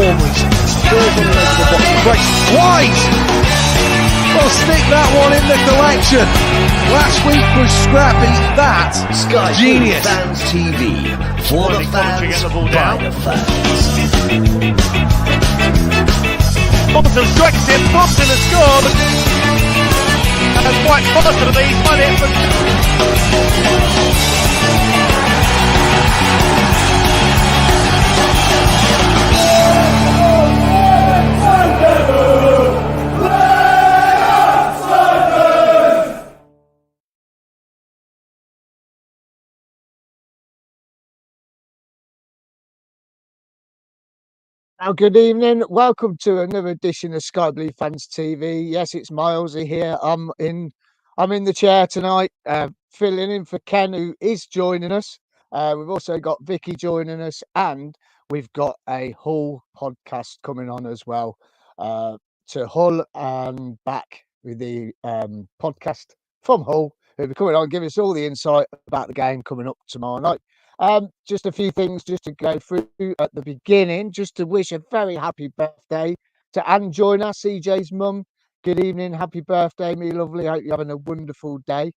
Gormley spurs on the leg of the box. Breaks wide. Well, stick that one in the collection. Last week was scrappy. That Sky genius. Fans TV for the fans, by the fans. Thompson strikes it. Thompson has scored. And quite possibly he's won it. Now, good evening. Welcome to another edition of Sky Blue Fans TV. Yes, it's Milesy here. I'm in the chair tonight, filling in for Ken, who is joining us. We've also got Vicky joining us, and we've got a Hull podcast coming on as well. To Hull and back with the podcast from Hull, who'll be coming on and give us all the insight about the game coming up tomorrow night. Just a few things just to go through at the beginning, just to wish a very happy birthday to Anne Joyner, CJ's mum. Good evening, happy birthday, me lovely. Hope you're having a wonderful day.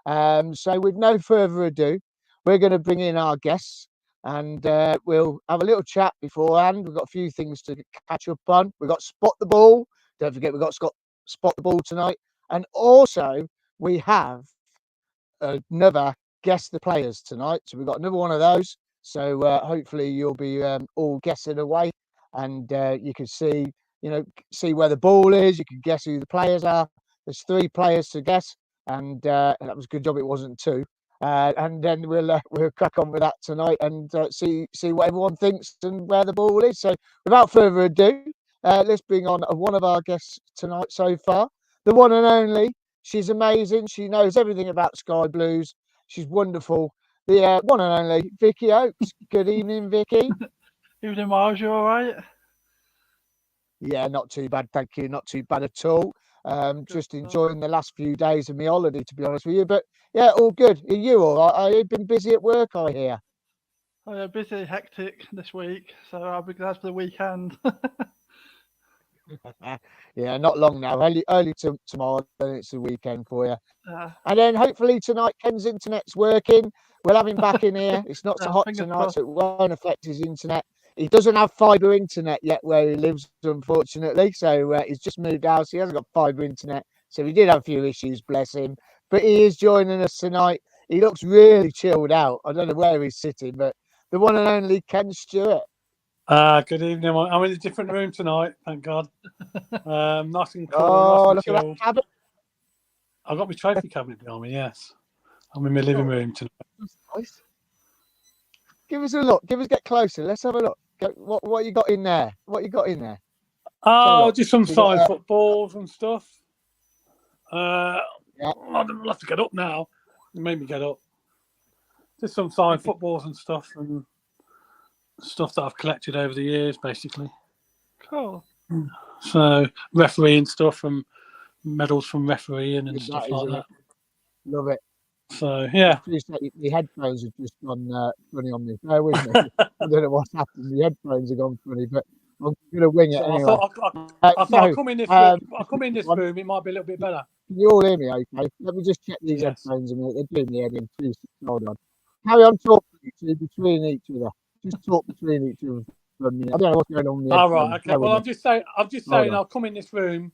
So with no further ado, we're going to bring in our guests and we'll have a little chat beforehand. We've got a few things to catch up on. We've got Spot the Ball. Don't forget, we've got Spot the Ball tonight. And also we have another Guess the Players tonight, so we've got another one of those. So hopefully you'll be all guessing away, and you can see where the ball is. You can guess who the players are. There's 3 players to guess, and that was a good job it wasn't 2. And then we'll crack on with that tonight and see what everyone thinks and where the ball is. So without further ado, let's bring on one of our guests tonight so far, the one and only. She's amazing. She knows everything about Sky Blues. She's wonderful. The one and only Vicky Oakes. Good evening, Vicky. Evening, Miles. You all right? Yeah, not too bad, thank you. Not too bad at all. Just enjoying the last few days of my holiday, to be honest with you. But yeah, all good. Are you all right? You've been busy at work, I hear. Oh, yeah, busy, hectic this week. So I'll be glad for the weekend. Yeah, not long now. Early tomorrow, then it's the weekend for you. Yeah. And then hopefully tonight Ken's internet's working. We'll have him back in here. It's not so hot fingers tonight, crossed. so it won't affect his internet. He doesn't have fibre internet yet where he lives, unfortunately. So he's just moved house. He hasn't got fibre internet. So he did have a few issues, bless him. But he is joining us tonight. He looks really chilled out. I don't know where he's sitting, but the one and only Ken Stewart. Good evening. I'm in a different room tonight, thank God. Nice and cool, Oh, nice look and at chilled. that cabinet. I've got my trophy cabinet behind me, yes. I'm in my living room tonight. That's nice. Give us a look. Get closer. Let's have a look. What you got in there? What you got in there? Oh, look. just some You got, signed footballs and stuff. Yeah. I'll have to get up now. You made me get up. Just some signed footballs and stuff that I've collected over the years, basically. Cool. So refereeing stuff and medals from refereeing and stuff like that. Love it. So yeah. The headphones have just gone funny on me. Bear with me. I don't know what's happened. The headphones have gone funny, but I'm going to wing it So anyway. I thought I'll come in this room. I'll come in this room. It might be a little bit better. Can you all hear me okay? Let me just check these Yes. headphones a minute. They're doing the head in. Please hold on. Carry on talking between each other. Just talk between each other for a minute. I don't know what's going on with the All headphones. right. Okay. Bear Well, with I'm just saying. on. I'll come in this room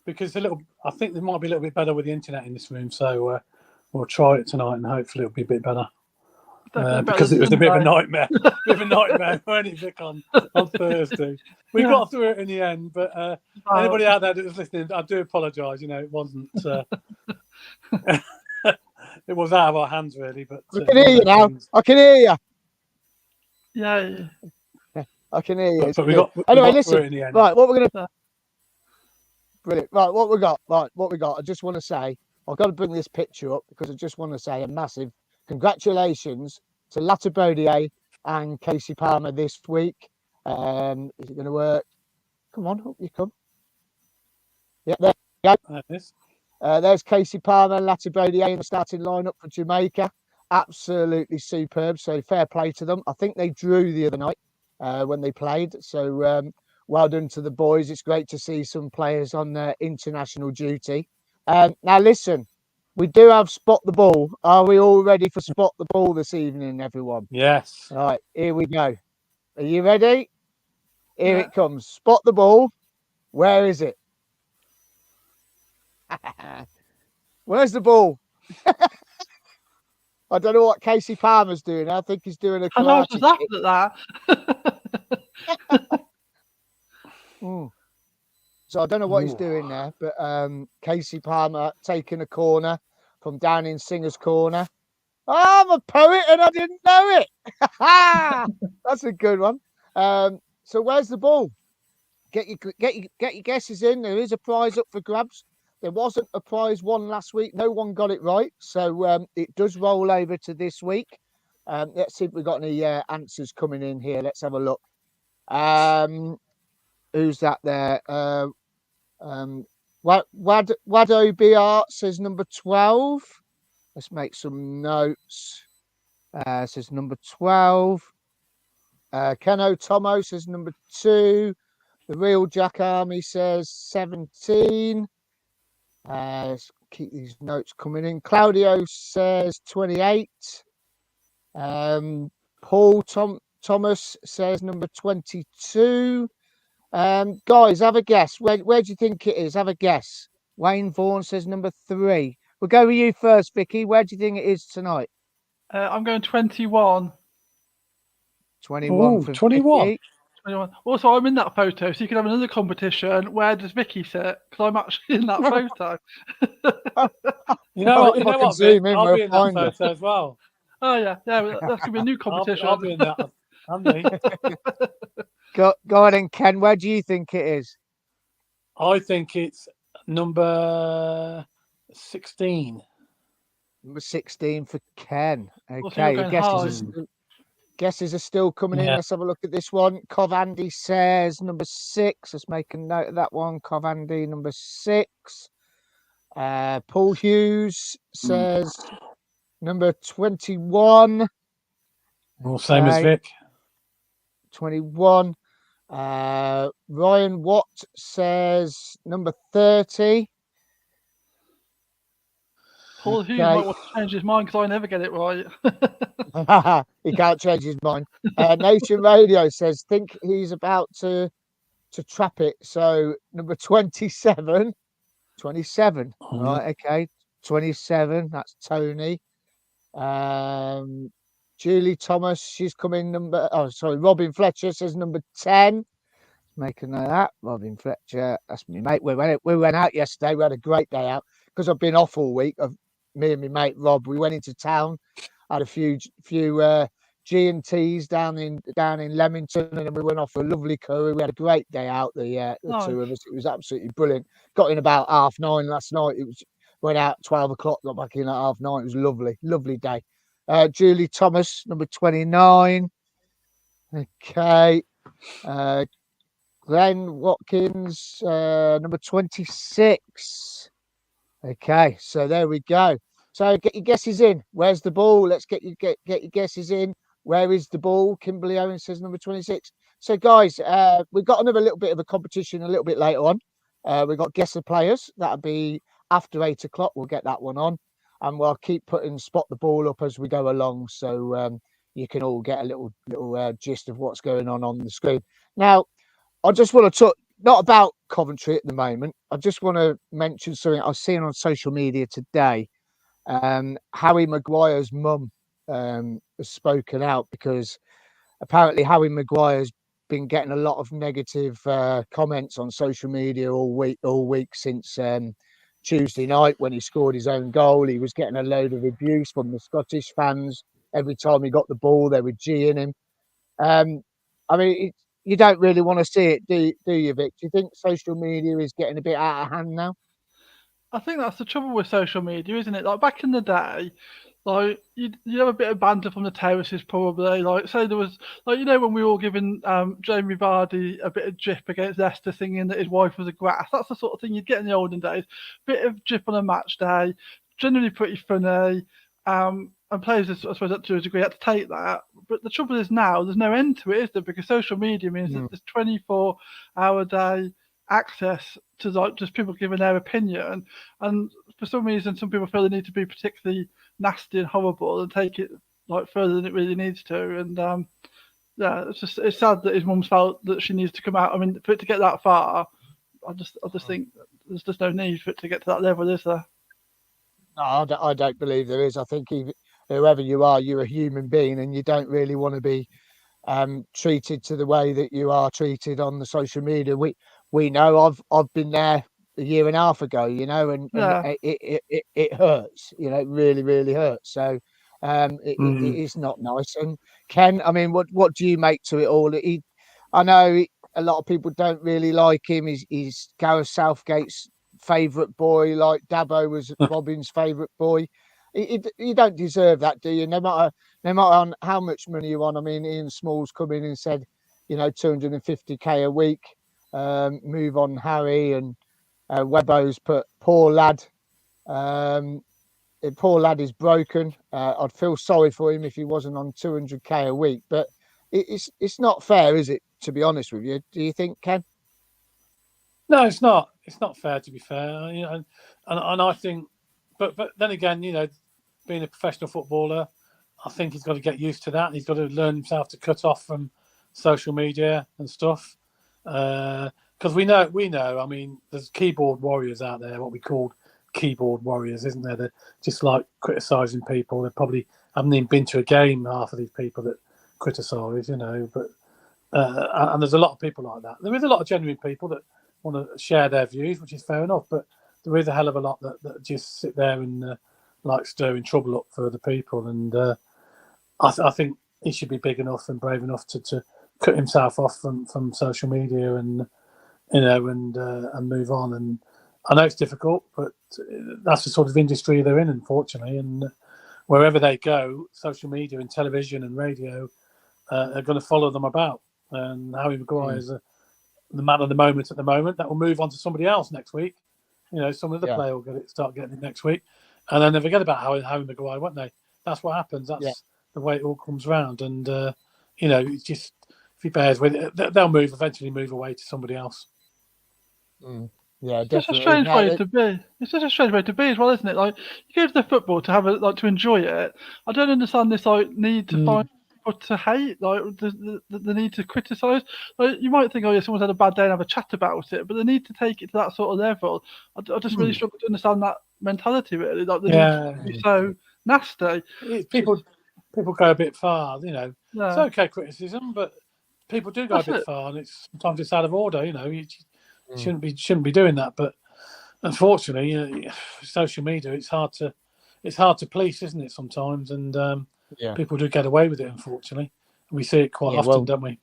because I think there might be a little bit better with the internet in this room. So we'll try it tonight, and hopefully it'll be a bit better. Because it was a bit of a nightmare. Weren't it, Vic, on Thursday? We got through it in the end, but anybody out there that was listening, I do apologise. It wasn't. It was out of our hands, really. But I can hear you now. I can hear you. Yeah. I can hear you. But we got Anyway, through it in listen. the end. Right, what we're going to... Brilliant. Right, what we got. I just want to say, I've got to bring this picture up because I just want to say a massive congratulations to Latabodier and Casey Palmer this week. Is it going to work? Come on, up you come. Yeah, there you go. There's Casey Palmer and Latabodier in the starting lineup for Jamaica. Absolutely superb. So fair play to them. I think they drew the other night when they played. So well done to the boys. It's great to see some players on their international duty. Now, listen, we do have Spot the Ball. Are we all ready for Spot the Ball this evening, everyone? Yes. All right, here we go. Are you ready? Here Yeah. it comes. Spot the Ball. Where is it? Where's the ball? I don't know what Casey Palmer's doing. I think he's doing a And I was karate just laughing kick. at that. So I don't know what he's doing there, but Casey Palmer taking a corner from down in Singer's Corner. Oh, I'm a poet and I didn't know it. That's a good one. So where's the ball? Get your guesses in. There is a prize up for grabs. There wasn't a prize won last week. No one got it right. So it does roll over to this week. Let's see if we've got any answers coming in here. Let's have a look. Who's that there? Wado BR says number 12. Let's make some notes. Says number 12. Keno Tomo says number 2. The Real Jack Army says 17. Let's keep these notes coming in. Claudio says 28. Paul Thomas says number 22. Guys, have a guess. Where do you think it is? Have a guess. Wayne Vaughan says number 3. We'll go with you first, Vicky. Where do you think it is tonight? I'm going 21. 21 for 21. Vicky. 21. Also, I'm in that photo, so you can have another competition. Where does Vicky sit? Because I'm actually in that photo. You know If I can what, zoom Vic? in, I'll we'll be in that find her. photo as well. Oh, yeah. Yeah, that's going to be a new competition. I'll be in that. Andy. Go on then, Ken. Where do you think it is? I think it's number 16. Number 16 for Ken. Also, you're Okay, going guesses are still coming in. Yeah. Let's have a look at this one. Cov Andy says number 6. Let's make a note of that one. Cov Andy, number 6. Paul Hughes says number 21. Well, same as Vic. 21. Ryan Watt says number 30. Paul Hughes might want to change his mind because I never get it right. He can't change his mind. Nation Radio says think he's about to trap it. So number 27. 27. Right, okay. 27. That's Tony. Julie Thomas, she's coming Robin Fletcher says number 10. Make a note of that. Robin Fletcher, that's me mate. We went out yesterday. We had a great day out because I've been off all week. Me and my mate Rob, we went into town, had a few G&Ts down in Leamington, and then we went off for a lovely curry. We had a great day out, the two of us. It was absolutely brilliant. Got in about 9:30 last night. Went out 12 o'clock, got back in at 9:30. It was lovely day. Julie Thomas, number 29. Okay. Glenn Watkins, number 26. Okay, so there we go. So get your guesses in. Where's the ball? Let's get your guesses in. Where is the ball? Kimberly Owen says number 26. So guys, we've got another little bit of a competition a little bit later on. We've got guess the players. That'll be after 8 o'clock. We'll get that one on, and we'll keep putting Spot the Ball up as we go along, so you can all get a little gist of what's going on the screen. Now, I just want to talk not about Coventry at the moment. I just want to mention something I was seeing on social media today. Harry Maguire's mum has spoken out because apparently Harry Maguire's been getting a lot of negative comments on social media all week since Tuesday night when he scored his own goal. He was getting a load of abuse from the Scottish fans. Every time he got the ball, they were geeing him. I mean, you don't really want to see it, do you, Vic? Do you think social media is getting a bit out of hand now? I think that's the trouble with social media, isn't it? Like back in the day, like you'd have a bit of banter from the terraces, probably. Like say there was, like when we were all giving Jamie Vardy a bit of drip against Leicester, thinking that his wife was a grass. That's the sort of thing you'd get in the olden days. Bit of drip on a match day, generally pretty funny. and players, I suppose, up to a degree, had to take that. But the trouble is now there's no end to it, is there? Because social media means that there's 24-hour day access to like just people giving their opinion, and for some reason, some people feel they need to be particularly nasty and horrible and take it like further than it really needs to. And yeah, it's sad that his mum's felt that she needs to come out. I mean, for it to get that far, I just think there's just no need for it to get to that level, is there? No, I don't believe there is. I think whoever you are, you're a human being, and you don't really want to be treated to the way that you are treated on the social media. We know I've been there a year and a half ago, and it hurts. It really, really hurts. So it is not nice. And Ken, I mean, what do you make to it all? I know a lot of people don't really like him. He's Gareth Southgate's favourite boy, like Dabo was Robin's favourite boy. You don't deserve that, do you? No matter on how much money you want. I mean, Ian Small's come in and said, 250k a week. Move on Harry, and Webbo's put poor lad. Poor lad is broken. I'd feel sorry for him if he wasn't on 200k a week, but it's not fair, is it? To be honest with you, do you think, Ken? No, it's not. It's not fair, to be fair. And I think, but then again, being a professional footballer, I think he's got to get used to that. He's got to learn himself to cut off from social media and stuff. Because we know. I mean, there's keyboard warriors out there, what we call keyboard warriors, isn't there? They're just like criticising people. They probably haven't even been to a game, half of these people that criticise, But and there's a lot of people like that. There is a lot of genuine people that want to share their views, which is fair enough. But there is a hell of a lot that just sit there and like stirring trouble up for other people. And I think he should be big enough and brave enough to cut himself off from social media and and move on. And I know it's difficult, but that's the sort of industry they're in, unfortunately. And wherever they go, social media and television and radio are going to follow them about. And Harry Maguire is the man of the moment at the moment. That will move on to somebody else next week. Some other player will start getting it next week, and then they forget about Harry Maguire, won't they? That's what happens. That's the way it all comes round. And it's just, if he bears with it, they'll eventually move away to somebody else. Yeah, it's just a strange way to be. It's just a strange way to be as well, isn't it? Like, you go to the football to have to enjoy it. I don't understand this need to find people to hate, the need to criticise. Like, you might think, someone's had a bad day and have a chat about it, but the need to take it to that sort of level, I just really struggle to understand that mentality. Really, like the need to be so nasty. People go a bit far, It's okay criticism, but people do go a bit far, and sometimes it's out of order. You shouldn't be doing that. But unfortunately, social media, it's hard to police, isn't it? Sometimes, and people do get away with it. Unfortunately, we see it quite often, don't we?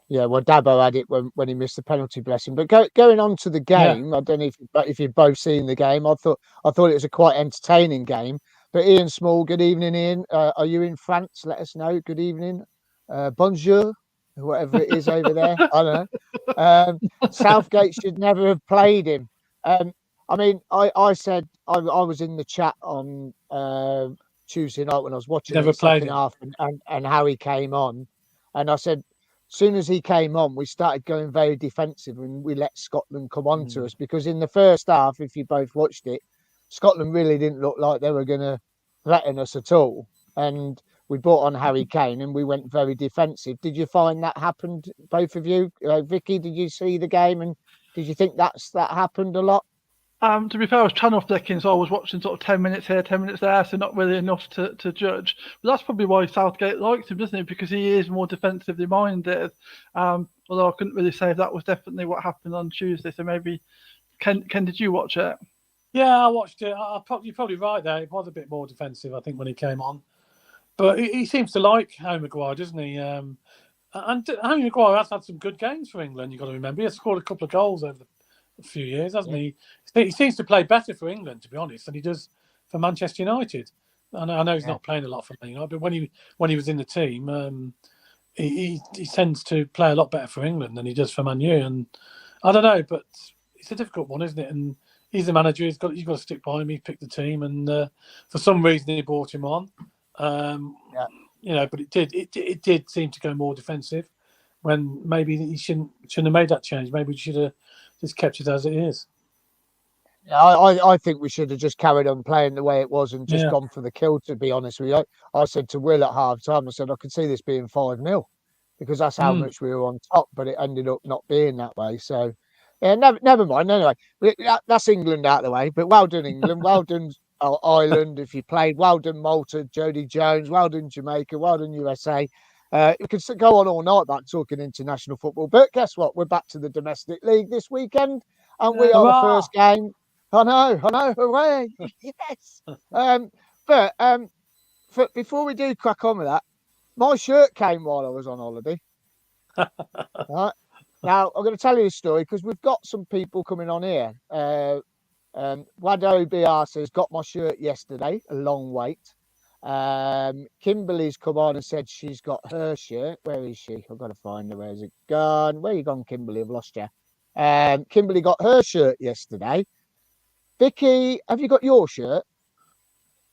Yeah, well, Dabo had it when he missed the penalty, bless him. But going on to the game, I don't know if you've both seen the game. I thought it was a quite entertaining game. But Ian Small, good evening, Ian. Are you in France? Let us know. Good evening. Bonjour, whatever it is over there. I don't know. Southgate should never have played him. I mean, I said I was in the chat on Tuesday night when I was watching the second half, and Harry came on, and I said, as soon as he came on, we started going very defensive, and we let Scotland come on to us, because in the first half, if you both watched it, Scotland really didn't look like they were going to threaten us at all. And we brought on Harry Kane and we went very defensive. Did you find that happened, both of you? Vicky, did you see the game, and did you think that happened a lot? To be fair, I was channel flicking, so I was watching sort of 10 minutes here, 10 minutes there, so not really enough to judge. But that's probably why Southgate likes him, doesn't it? Because he is more defensively minded. Although I couldn't really say if that was definitely what happened on Tuesday. So maybe, Ken, did you watch it? Yeah, I watched it. You're probably right there. It was a bit more defensive, I think, when he came on. But he seems to like Harry Maguire, doesn't he? And Harry Maguire has had some good games for England, you've got to remember. He has scored a couple of goals over a few years, hasn't he? He seems to play better for England, to be honest, than he does for Manchester United. I know he's not playing a lot for Man United, but when he was in the team, he tends to play a lot better for England than he does for Man U. And I don't know, but it's a difficult one, isn't it? And he's the manager. He's got to stick by him. He picked the team, and for some reason he brought him on. But it did seem to go more defensive when maybe he shouldn't have made that change. Maybe we should have just kept it as it is. I think we should have just carried on playing the way it was and just gone for the kill, to be honest with you. I said to Will at half time, I said, I could see this being 5-0 because that's how much we were on top, but it ended up not being that way. So, yeah, never mind. Anyway, that's England out of the way, but well done, England. Well done, Ireland, if you played. Well done, Malta, Jody Jones. Well done, Jamaica. Well done, USA. We could go on all night about talking international football, but guess what? We're back to the domestic league this weekend, and we are the first game. I know, hooray! Yes. Before we do crack on with that, my shirt came while I was on holiday. Right. Now, I'm going to tell you a story because we've got some people coming on here. Wado BR says, got my shirt yesterday, a long wait. Kimberly's come on and said she's got her shirt. Where is she? I've got to find her. Where's it gone? Where you gone, Kimberly? I've lost you. Kimberly got her shirt yesterday. Vicky, have you got your shirt?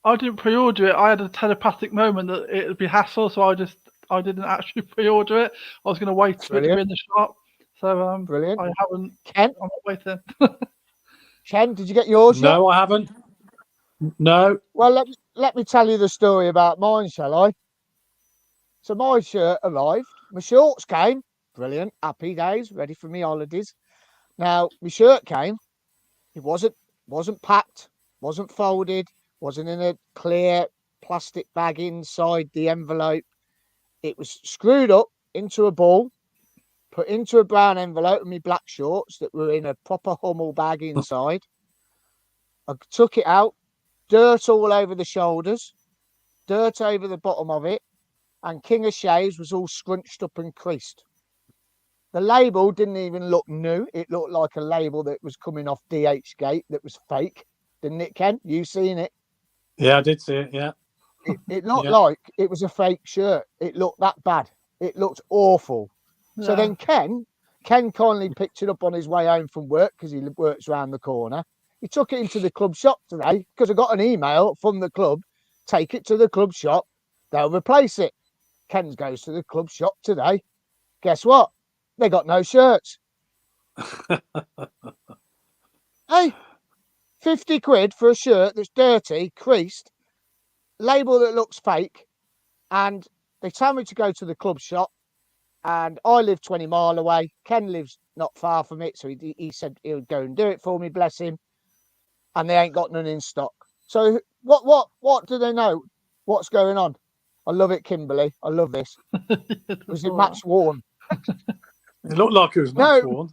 I didn't pre-order it. I had a telepathic moment that it would be hassle, so I didn't actually pre-order it. I was going to wait for it to be in the shop. So brilliant. I haven't. Ken, I'm not waiting. Ken, did you get yours? No, I haven't. No. Well, let me tell you the story about mine, shall I? So my shirt arrived. My shorts came. Brilliant. Happy days. Ready for me holidays. Now my shirt came. It wasn't packed, wasn't folded, wasn't in a clear plastic bag inside the envelope. It was screwed up into a ball, put into a brown envelope with my black shorts that were in a proper Hummel bag inside. I took it out, dirt all over the shoulders, dirt over the bottom of it, and King of Shaves was all scrunched up and creased. The label didn't even look new. It looked like a label that was coming off DHgate that was fake, didn't it, Ken? You seen it? Yeah, I did see it, yeah. It looked like it was a fake shirt. It looked that bad. It looked awful. Yeah. So then Ken kindly picked it up on his way home from work because he works around the corner. He took it into the club shop today because I got an email from the club. Take it to the club shop. They'll replace it. Ken goes to the club shop today. Guess what? They got no shirts. Hey, 50 quid for a shirt that's dirty, creased, label that looks fake, and they tell me to go to the club shop, and I live 20 miles away. Ken lives not far from it, so he said he would go and do it for me, bless him, and they ain't got none in stock. So what do they know? What's going on? I love it, Kimberly. I love this. Was it match worn? It looked like it was match worn.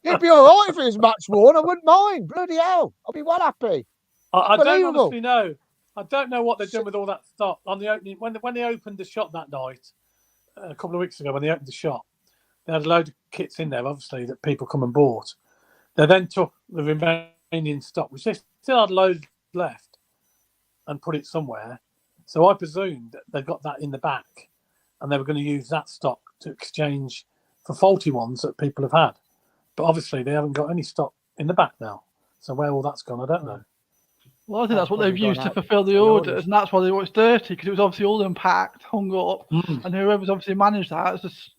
It'd be all right if it was match worn. I wouldn't mind. Bloody hell. I'll be well happy. I don't honestly know. I don't know what they've done with all that stock on the opening. When they opened the shop that night, a couple of weeks ago, when they opened the shop, they had a load of kits in there, obviously, that people come and bought. They then took the remaining stock, which they still had loads left, and put it somewhere. So I presumed that they got that in the back, and they were going to use that stock to exchange for faulty ones that people have had. But obviously they haven't got any stock in the back now. So where all that's gone, I don't know. Well, I think that's what they've used to fulfil the orders, and that's why they were dirty, because it was obviously all unpacked, hung up, and whoever's obviously managed that has just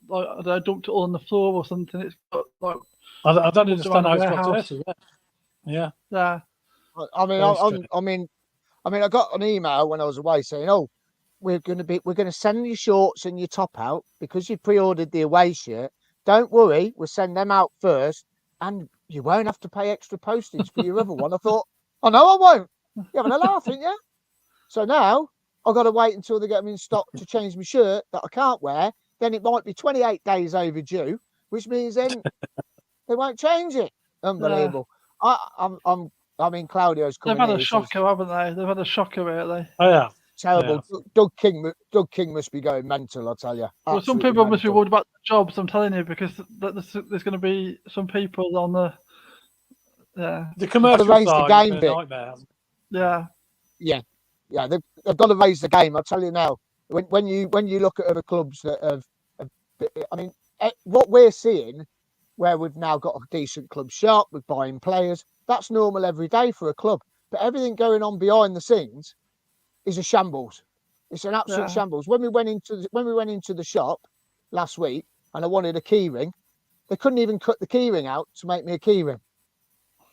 dumped it all on the floor or something. It's got, like, I don't understand how it's got dirty. Yeah. I mean, I got an email when I was away saying, "Oh, we're going to send your shorts and your top out because you pre-ordered the away shirt. Don't worry, we'll send them out first, and you won't have to pay extra postage for your other one." I thought, "Oh no, I won't. You're having a laugh, ain't you?" So now I've got to wait until they get them in stock to change my shirt that I can't wear. Then it might be 28 days overdue, which means then they won't change it. Unbelievable. I mean, Claudio's coming. They've had a shocker, haven't they? They've had a shocker, really. Oh yeah. Terrible. Yeah. Doug King must be going mental, I tell you. Well, some people must be worried about the jobs, I'm telling you, because there's going to be some people on the commercial raise side. The game bit. Yeah. They've got to raise the game. I'll tell you now. When you look at other clubs that have, I mean, what we're seeing, where we've now got a decent club shop, we're buying players. That's normal every day for a club. But everything going on behind the scenes is a shambles. It's an absolute Yeah. shambles. When we went into the shop last week and I wanted a key ring, they couldn't even cut the key ring out to make me a key ring.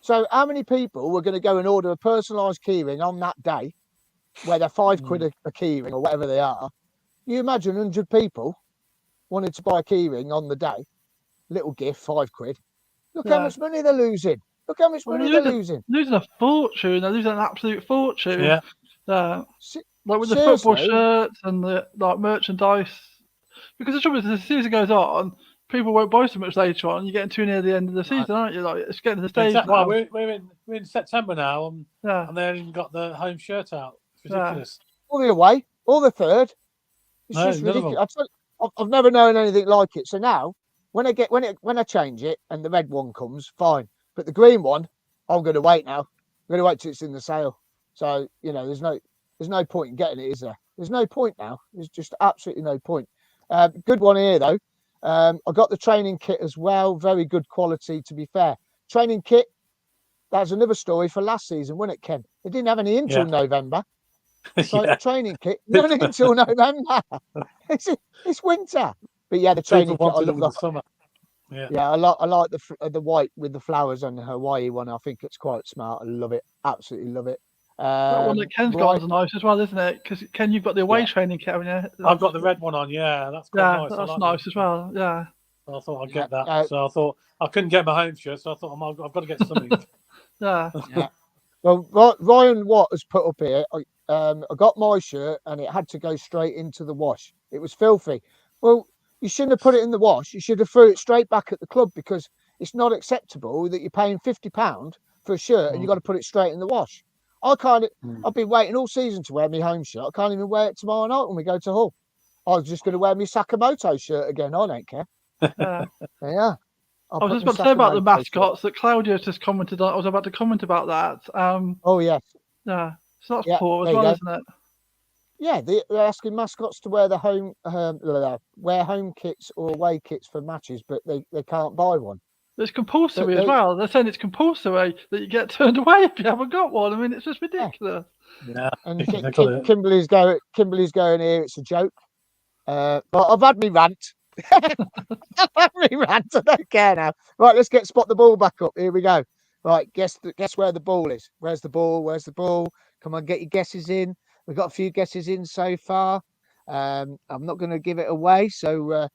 So how many people were going to go and order a personalised key ring on that day, where they're £5 a key ring or whatever they are? You imagine 100 people wanted to buy a key ring on the day, little gift, £5. Look how much money they're losing. Look how much money they're losing. Losing a fortune. They're losing an absolute fortune. Yeah. Like with the Seriously? football shirts and the merchandise. Because the trouble is, as the season goes on, people won't buy so much later on. You're getting too near the end of the season, aren't you? Like it's getting to the stage now. Well, we're in September now, and they haven't even got the home shirt out. It's ridiculous. All the away, all the third. It's No, just none of ridiculous. I've never known anything like it. So now, when I change it and the red one comes, fine. But the green one, I'm going to wait now. I'm going to wait till it's in the sale. So there's no point in getting it, is there? There's no point now. There's just absolutely no point. Good one here though. I got the training kit as well. Very good quality, to be fair. Training kit. That's another story for last season, wasn't it, Ken? They didn't have any until November. So the training kit, none until November. It's winter. But yeah, the training kit. I love the summer. Yeah, I like the white with the flowers on the Hawaii one. I think it's quite smart. I love it. Absolutely love it. That one that Ken's got is nice as well, isn't it? Because Ken, you've got the away training kit, haven't you? I've got the red one on. Yeah, that's quite nice. That's nice as well. Yeah. So I thought I'd get that. So I thought I couldn't get my home shirt, so I thought I've got to get something. Yeah. Well, Ryan Watt has put up here. I got my shirt and it had to go straight into the wash. It was filthy. Well, you shouldn't have put it in the wash. You should have threw it straight back at the club, because it's not acceptable that you're paying £50 for a shirt and you've got to put it straight in the wash. I've been waiting all season to wear my home shirt. I can't even wear it tomorrow night when we go to Hull. I was just going to wear my Sakamoto shirt again. I don't care. Yeah. I was just about to say about the mascots that Claudio's just commented on. I was about to comment about that. Oh, yes. Yeah. So that's poor as well, isn't it? Yeah, they're asking mascots to wear wear home kits or away kits for matches, but they can't buy one. It's compulsory as well. They're saying it's compulsory that you get turned away if you haven't got one. I mean, it's just ridiculous. Yeah. And Kimberly's going here. It's a joke. But I've had me rant. I don't care now. Right, let's spot the ball back up. Here we go. Right, guess where the ball is. Where's the ball? Where's the ball? Come on, get your guesses in. We've got a few guesses in so far. I'm not going to give it away, so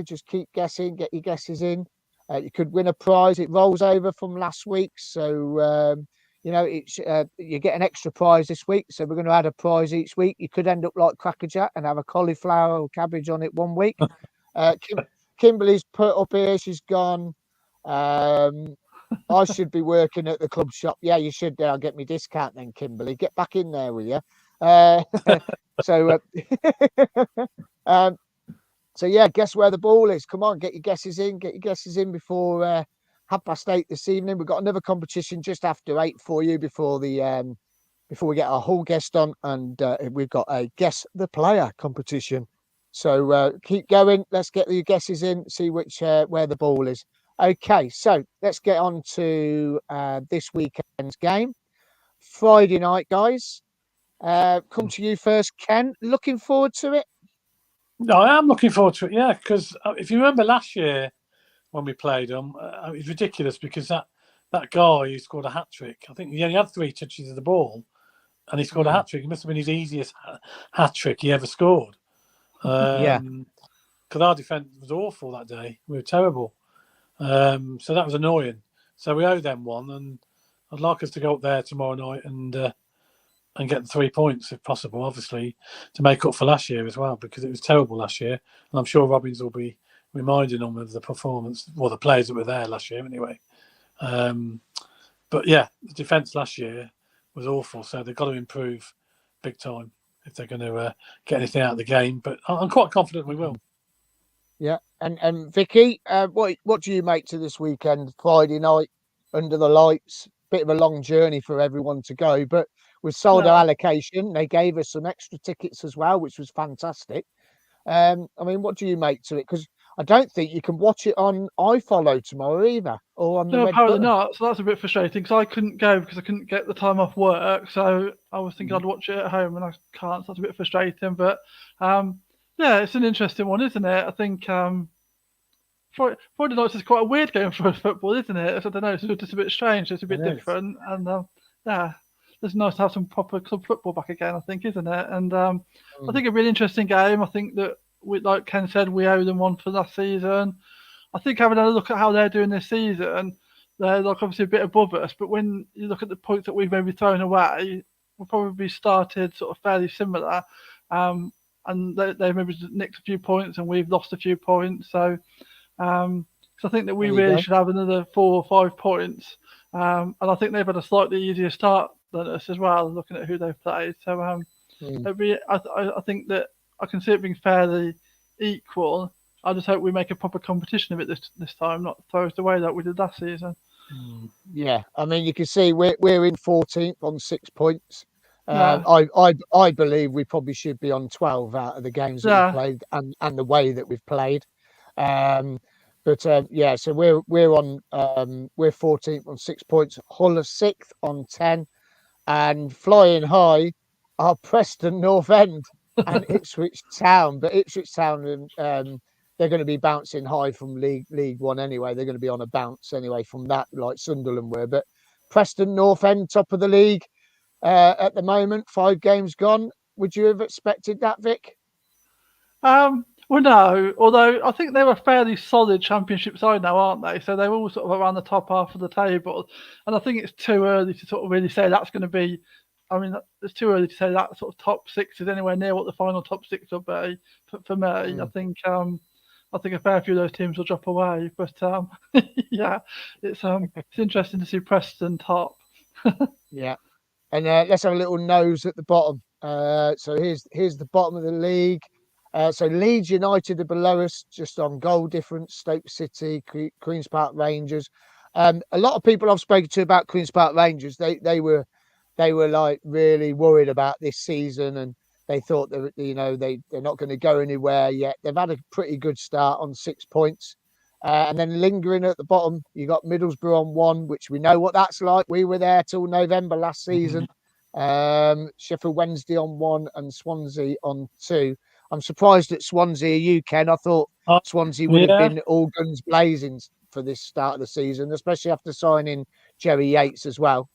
just keep guessing. Get your guesses in. You could win a prize. It rolls over from last week, so it's you get an extra prize this week. So we're going to add a prize each week. You could end up like Crackerjack and have a cauliflower or cabbage on it one week. Kimberly's put up here. She's gone. I should be working at the club shop. Yeah, you should. I'll get me discount then, Kimberly. Get back in there with you. So yeah, guess where the ball is. Come on, get your guesses in. Get your guesses in before 8:30 this evening. We've got another competition just after 8 for you before we get our whole guest on, and we've got a guess the player competition. So keep going. Let's get your guesses in. See where the ball is. Okay, so let's get on to this weekend's game. Friday night, guys. Come to you first, Ken. Looking forward to it? No, I am looking forward to it, yeah, because if you remember last year when we played them, it was ridiculous because that guy who scored a hat-trick, I think he only had 3 touches of the ball and he scored a hat-trick. It must have been his easiest hat-trick he ever scored. Because our defence was awful that day. We were terrible. So that was annoying. So we owe them one, and I'd like us to go up there tomorrow night and get the 3 points if possible, obviously, to make up for last year as well, because it was terrible last year. And I'm sure Robbins will be reminding them of the performance, well, the players that were there last year anyway. But yeah, the defence last year was awful, so they've got to improve big time if they're going to get anything out of the game. But I'm quite confident we will. Yeah, and Vicky, what do you make to this weekend? Friday night under the lights, bit of a long journey for everyone to go, but we sold our allocation. They gave us some extra tickets as well, which was fantastic. I mean, what do you make to it? Because I don't think you can watch it on iFollow tomorrow either, or on the No, red apparently button. not. So that's a bit frustrating because I couldn't go because I couldn't get the time off work. So I was thinking I'd watch it at home and I can't. So that's a bit frustrating. But yeah, it's an interesting one, isn't it? I think Friday nights is quite a weird game for football, isn't it? I don't know. It's just a bit strange. It's a bit different. And yeah, it's nice to have some proper club football back again, I think, isn't it? And I think a really interesting game. I think that, like Ken said, we owe them one for last season. I think having a look at how they're doing this season, they're like obviously a bit above us. But when you look at the points that we've maybe thrown away, we'll probably started sort of fairly similar. And they maybe nicked a few points and we've lost a few points. So I think that we really should have another 4 or 5 points. And I think they've had a slightly easier start than us as well, looking at who they've played. So I think that I can see it being fairly equal. I just hope we make a proper competition of it this time, not throw it away like we did last season. Yeah, I mean, you can see we're in 14th on 6 points. Yeah. I believe we probably should be on 12 out of the games that we've played and the way that we've played. So we're on we're 14th on 6 points. Hull are 6th on 10, and flying high are Preston North End and Ipswich Town. But Ipswich Town, they're going to be bouncing high from League One anyway. They're going to be on a bounce anyway from that, like Sunderland were. But Preston North End, top of the league at the moment, 5 games gone. Would you have expected that, Vic? Well, no. Although I think they're a fairly solid Championship side now, aren't they? So they're all sort of around the top half of the table. And I think it's too early to sort of really say that's going to be. I mean, it's too early to say that sort of top 6 is anywhere near what the final top 6 will be. For me, I think a fair few of those teams will drop away. But yeah, it's interesting to see Preston top. Yeah, and let's have a little nose at the bottom. So here's the bottom of the league. So Leeds United are below us, just on goal difference. Stoke City, Queen's Park Rangers. A lot of people I've spoken to about Queen's Park Rangers, they were like really worried about this season, and they thought that they're not going to go anywhere yet. They've had a pretty good start on 6 points, and then lingering at the bottom, you got Middlesbrough on 1, which we know what that's like. We were there till November last season. Sheffield Wednesday on 1 and Swansea on 2. I'm surprised at Swansea, you, Ken. I thought Swansea would have been all guns blazing for this start of the season, especially after signing Jerry Yates as well.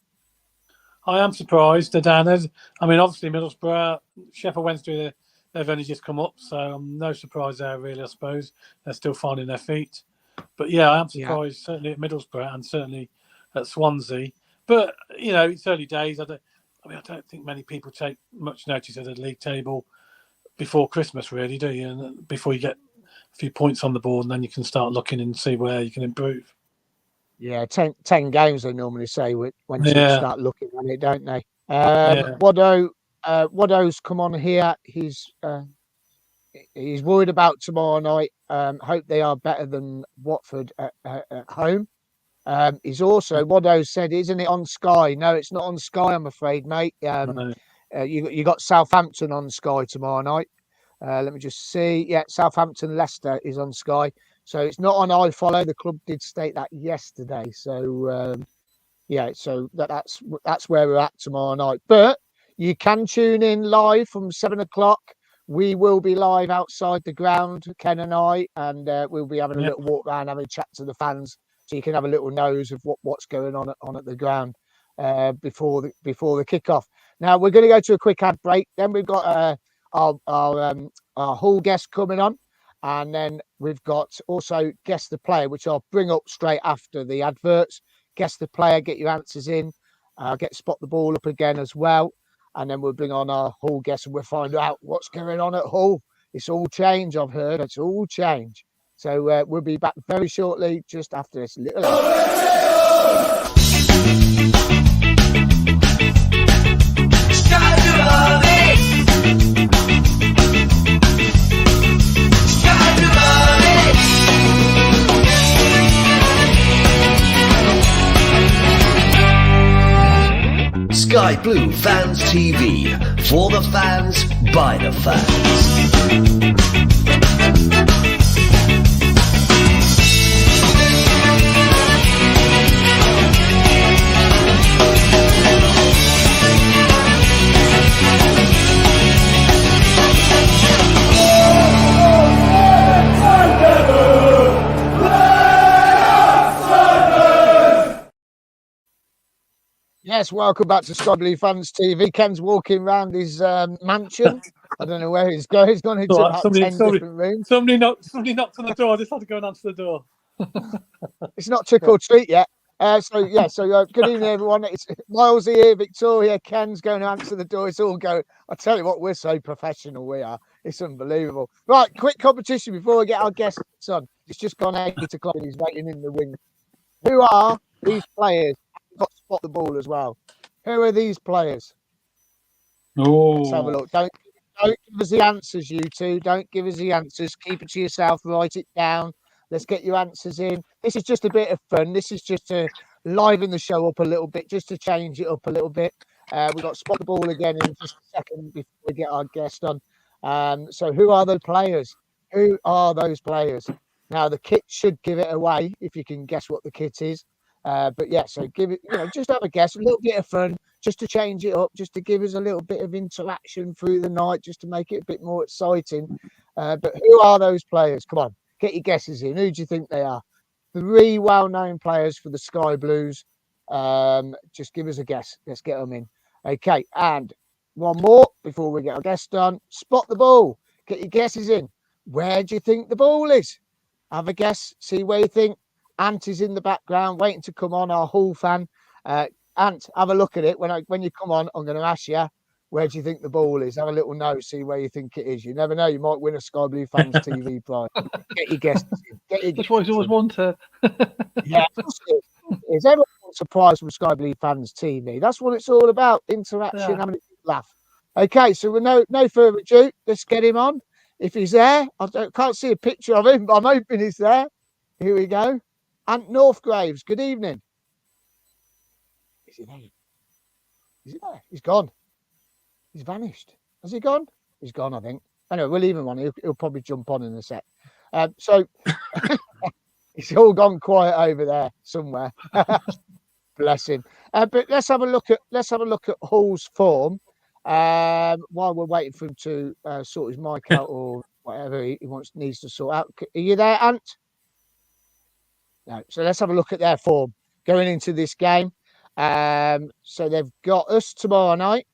I am surprised, Dan. I mean, obviously Middlesbrough, Sheffield Wednesday, they've only just come up, so no surprise there, really, I suppose. They're still finding their feet. But yeah, I am surprised, certainly at Middlesbrough and certainly at Swansea. But, it's early days. I don't think many people take much notice of the league table before Christmas, really, do you? And before you get a few points on the board, and then you can start looking and see where you can improve. Yeah, 10 games, they normally say, when you start looking at it, don't they? Waddo's come on here. He's worried about tomorrow night. Hope they are better than Watford at home. He's also, Waddo said, isn't it on Sky? No, it's not on Sky, I'm afraid, mate. You got Southampton on Sky tomorrow night. Let me just see. Yeah, Southampton Leicester is on Sky. So it's not on iFollow. The club did state that yesterday. So so that's where we're at tomorrow night. But you can tune in live from 7:00. We will be live outside the ground, Ken and I, and we'll be having a little walk around, having a chat to the fans, so you can have a little nose of what's going on at the ground before the kickoff. Now we're going to go to a quick ad break. Then we've got our Hull guest coming on. And then we've got also Guess the Player, which I'll bring up straight after the adverts. Guess the Player, get your answers in. Get Spot the Ball up again as well. And then we'll bring on our Hull guest and we'll find out what's going on at Hull. It's all change, I've heard. It's all change. So we'll be back very shortly, just after this little... Sky Blue Fans TV. For the fans, by the fans. Yes, welcome back to Sky Blue Fans TV. Ken's walking around his mansion. I don't know where he's going. He's gone into about 10 different rooms. Somebody knocked on the door. I just had to go and answer the door. It's not trick or treat yet. So good evening, everyone. It's Miles here, Victoria, Ken's going to answer the door. It's all going. I tell you what, we're so professional. We are. It's unbelievable. Right, quick competition before we get our guests on. It's just gone 8 o'clock and he's waiting in the wing. Who are these players? I've got to spot the ball as well. Who are these players? Let's have a look. Don't give us the answers, you two. Don't give us the answers. Keep it to yourself. Write it down. Let's get your answers in. This is just a bit of fun. This is just to liven the show up a little bit, just to change it up a little bit. We've got spot the ball again in just a second before we get our guest on. So who are the players? Who are those players? Now, the kit should give it away if you can guess what the kit is. But yeah, so give it, just have a guess, a little bit of fun, just to change it up, just to give us a little bit of interaction through the night, just to make it a bit more exciting. But who are those players? Come on, get your guesses in. Who do you think they are? 3 well-known players for the Sky Blues. Just give us a guess. Let's get them in. Okay, and one more before we get our guest on. Spot the ball. Get your guesses in. Where do you think the ball is? Have a guess. See where you think. Ant is in the background, waiting to come on, our Hull fan. Ant, have a look at it. When you come on, I'm going to ask you, where do you think the ball is? Have a little note, see where you think it is. You never know, you might win a Sky Blue Fans TV prize. Get your guesses in. That's what he's always wanted. Yeah, is everyone wants a prize from Sky Blue Fans TV? That's what it's all about, interaction, having a laugh. Okay, so with no further ado, let's get him on. If he's there, can't see a picture of him, but I'm hoping he's there. Here we go. Ant Northgraves, good evening. Is he there? Is he there? He's gone. He's vanished. Has he gone? He's gone, I think. Anyway, we'll leave him on. He'll probably jump on in a sec. So it's all gone quiet over there somewhere. Bless him. But let's have a look at Hull's form while we're waiting for him to sort his mic out or whatever he needs to sort out. Are you there, Ant? No. So let's have a look at their form going into this game. So they've got us tomorrow night.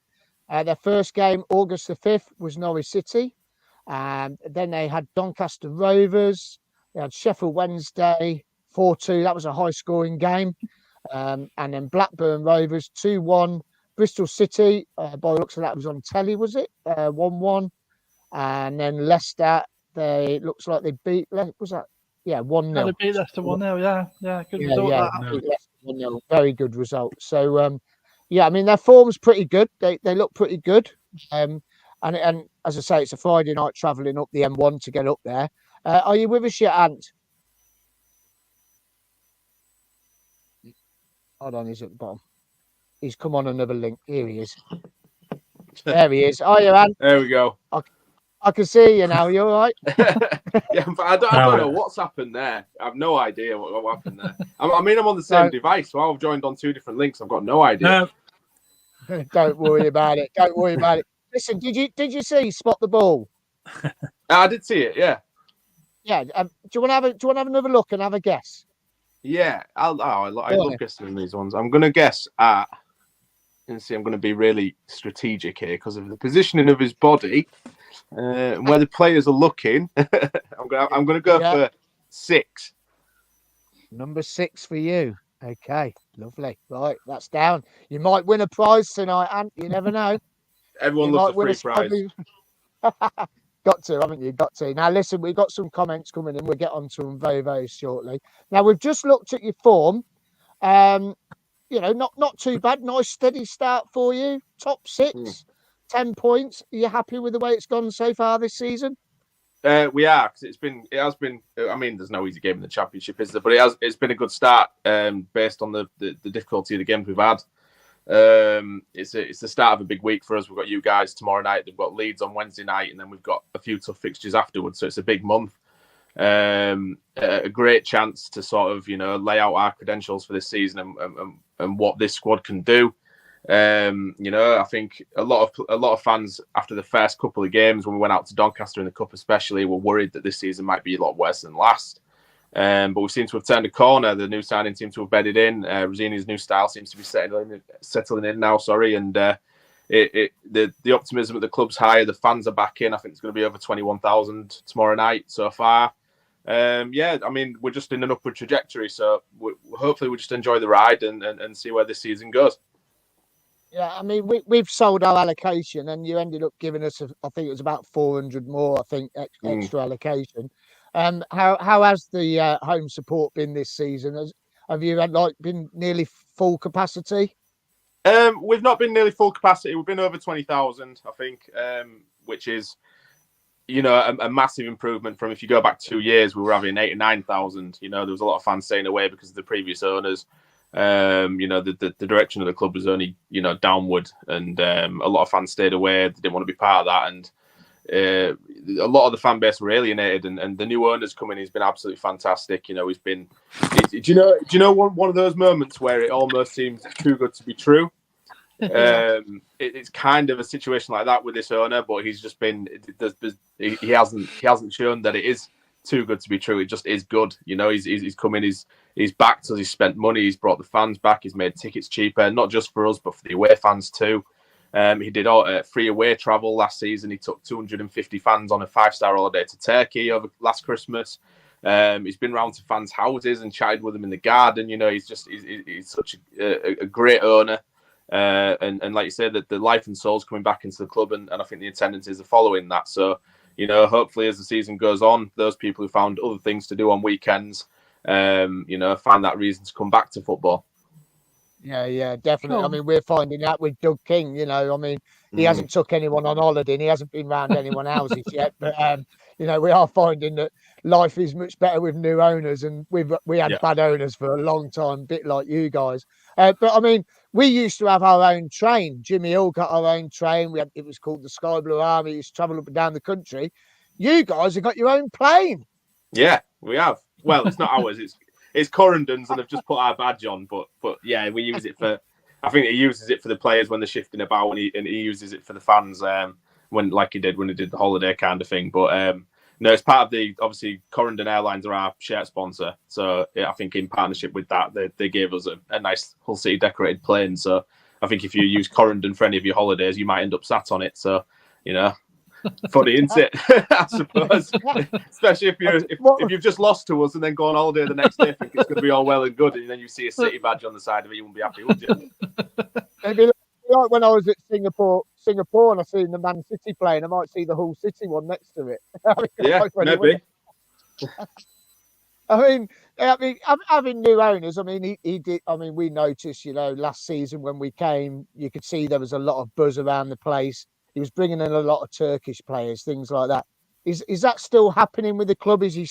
Their first game, August the 5th, was Norwich City. Then they had Doncaster Rovers. They had Sheffield Wednesday 4-2. That was a high-scoring game. And then Blackburn Rovers 2-1. Bristol City, by the looks of that, was on telly, was it? 1-1. And then Leicester, looks like they beat. Was that? Yeah, 1-0. They beat Leicester 1-0. Yeah, good result. Leicester 1-0. Very good result. So, I mean, their form's pretty good. They look pretty good. And as I say, it's a Friday night travelling up the M1 to get up there. Are you with us yet, Ant? Hold on, he's at the bottom. He's come on another link. Here he is. There he is. Are you, Ant? There we go. I can see you now. You all right? Yeah, but I don't know what's happened there. I have no idea what happened there. I mean, I'm on the same device, so I've joined on 2 different links. I've got no idea. Don't worry about it. Don't worry about it. Listen, did you see Spot the Ball? I did see it. Yeah. Yeah. Do you want to have another look and have a guess? Yeah. I love guessing these ones. I'm gonna guess at. And see, I'm going to be really strategic here because of the positioning of his body, and where the players are looking. I'm going to go for 6. Number 6 for you. Okay, lovely. Right, that's down. You might win a prize tonight, Ant. You never know. Everyone loves a free prize. Got to, haven't you? Got to. Now, listen, we've got some comments coming in. We'll get onto them very, very shortly. Now, we've just looked at your form. Not too bad. Nice steady start for you. Top 6, 10 points. Are you happy with the way it's gone so far this season? We are, because it has been. I mean, there's no easy game in the Championship, is there? But it's been a good start, based on the difficulty of the games we've had. It's the start of a big week for us. We've got you guys tomorrow night. They've got Leeds on Wednesday night, and then we've got a few tough fixtures afterwards. So it's a big month. A great chance to sort of lay out our credentials for this season and what this squad can do. I think a lot of fans after the first couple of games when we went out to Doncaster in the Cup especially were worried that this season might be a lot worse than last. But we seem to have turned a corner. The new signing seems to have bedded in. Rosini's new style seems to be settling in now. And the optimism at the club's high. The fans are back in. I think it's going to be over 21,000 tomorrow night so far. I mean, we're just in an upward trajectory. So hopefully we just enjoy the ride and see where this season goes. Yeah, I mean, we've sold our allocation, and you ended up giving us, I think it was about 400 more. I think extra allocation. How has the home support been this season? Have you been nearly full capacity? We've not been nearly full capacity. We've been over 20,000, I think, which is, a massive improvement from if you go back 2 years, we were having 8,000 or 9,000. There was a lot of fans staying away because of the previous owners. The direction of the club was only, downward, and a lot of fans stayed away. They didn't want to be part of that, and a lot of the fan base were alienated. And the new owner's coming. He's been absolutely fantastic. He's been. Do you know one of those moments where it almost seems too good to be true? It's kind of a situation like that with this owner, but he's just been. He hasn't shown that it is too good to be true. It just is good. He's come in. He's backed us. He's spent money. He's brought the fans back. He's made tickets cheaper, not just for us, but for the away fans too. He did all free away travel last season. He took 250 fans on a 5-star holiday to Turkey over last Christmas. He's been round to fans' houses and chatted with them in the garden. He's such a great owner. And like you said, that the life and soul's coming back into the club, and I think the attendances are following that. So, hopefully as the season goes on, those people who found other things to do on weekends, find that reason to come back to football. Yeah, definitely. I mean, we're finding that with Doug King. He hasn't took anyone on holiday, and he hasn't been round anyone's houses yet. But we are finding that life is much better with new owners, and we had bad owners for a long time, a bit like you guys. But I mean, we used to have our own train. Jimmy Hill got our own train. It was called the Sky Blue Army. It used to travel up and down the country. You guys have got your own plane. Yeah, we have. Well, it's not ours. It's Correndon's, and they've just put our badge on. But yeah, we use it for. I think he uses it for the players when they're shifting about, and he uses it for the fans when he did the holiday kind of thing. But no, it's part of obviously Correndon Airlines are our shirt sponsor. So I think in partnership with that, they gave us a nice Hull City decorated plane. So I think if you use Correndon for any of your holidays, you might end up sat on it. So funny, isn't it? I suppose, especially if you've just lost to us and then go on holiday the next day, think it's going to be all well and good, and then you see a City badge on the side of it, you wouldn't be happy, would you? Maybe like when I was at Singapore, and I seen the Man City plane, I might see the Hull City one next to it. Yeah, maybe. I mean, having new owners. I mean, he did. I mean, we noticed, last season when we came, you could see there was a lot of buzz around the place. He was bringing in a lot of Turkish players, things like that. Is that still happening with the club? Is he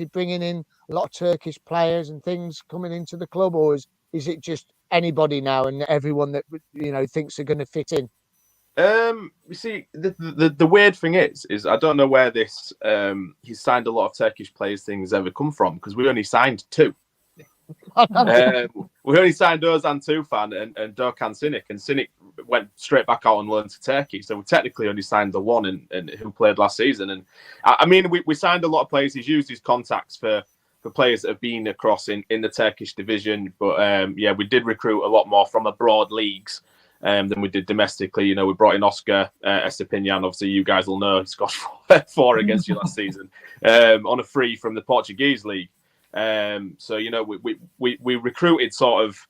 bringing in a lot of Turkish players and things coming into the club, or is it just anybody now and everyone that thinks they're going to fit in? You see, the weird thing is I don't know where this he's signed a lot of Turkish players things ever come from, because we only signed 2. We only signed Ozan Tufan and Dokan Sinik, and Sinik went straight back out on loan to Turkey. So we technically only signed the one and who played last season. And I mean, we signed a lot of players. He's used his contacts for players that have been across in the Turkish division. But we did recruit a lot more from abroad leagues than we did domestically. We brought in Oscar Estepinian. Obviously, you guys will know he scored 4 against you last season on a free from the Portuguese league. So we recruited sort of.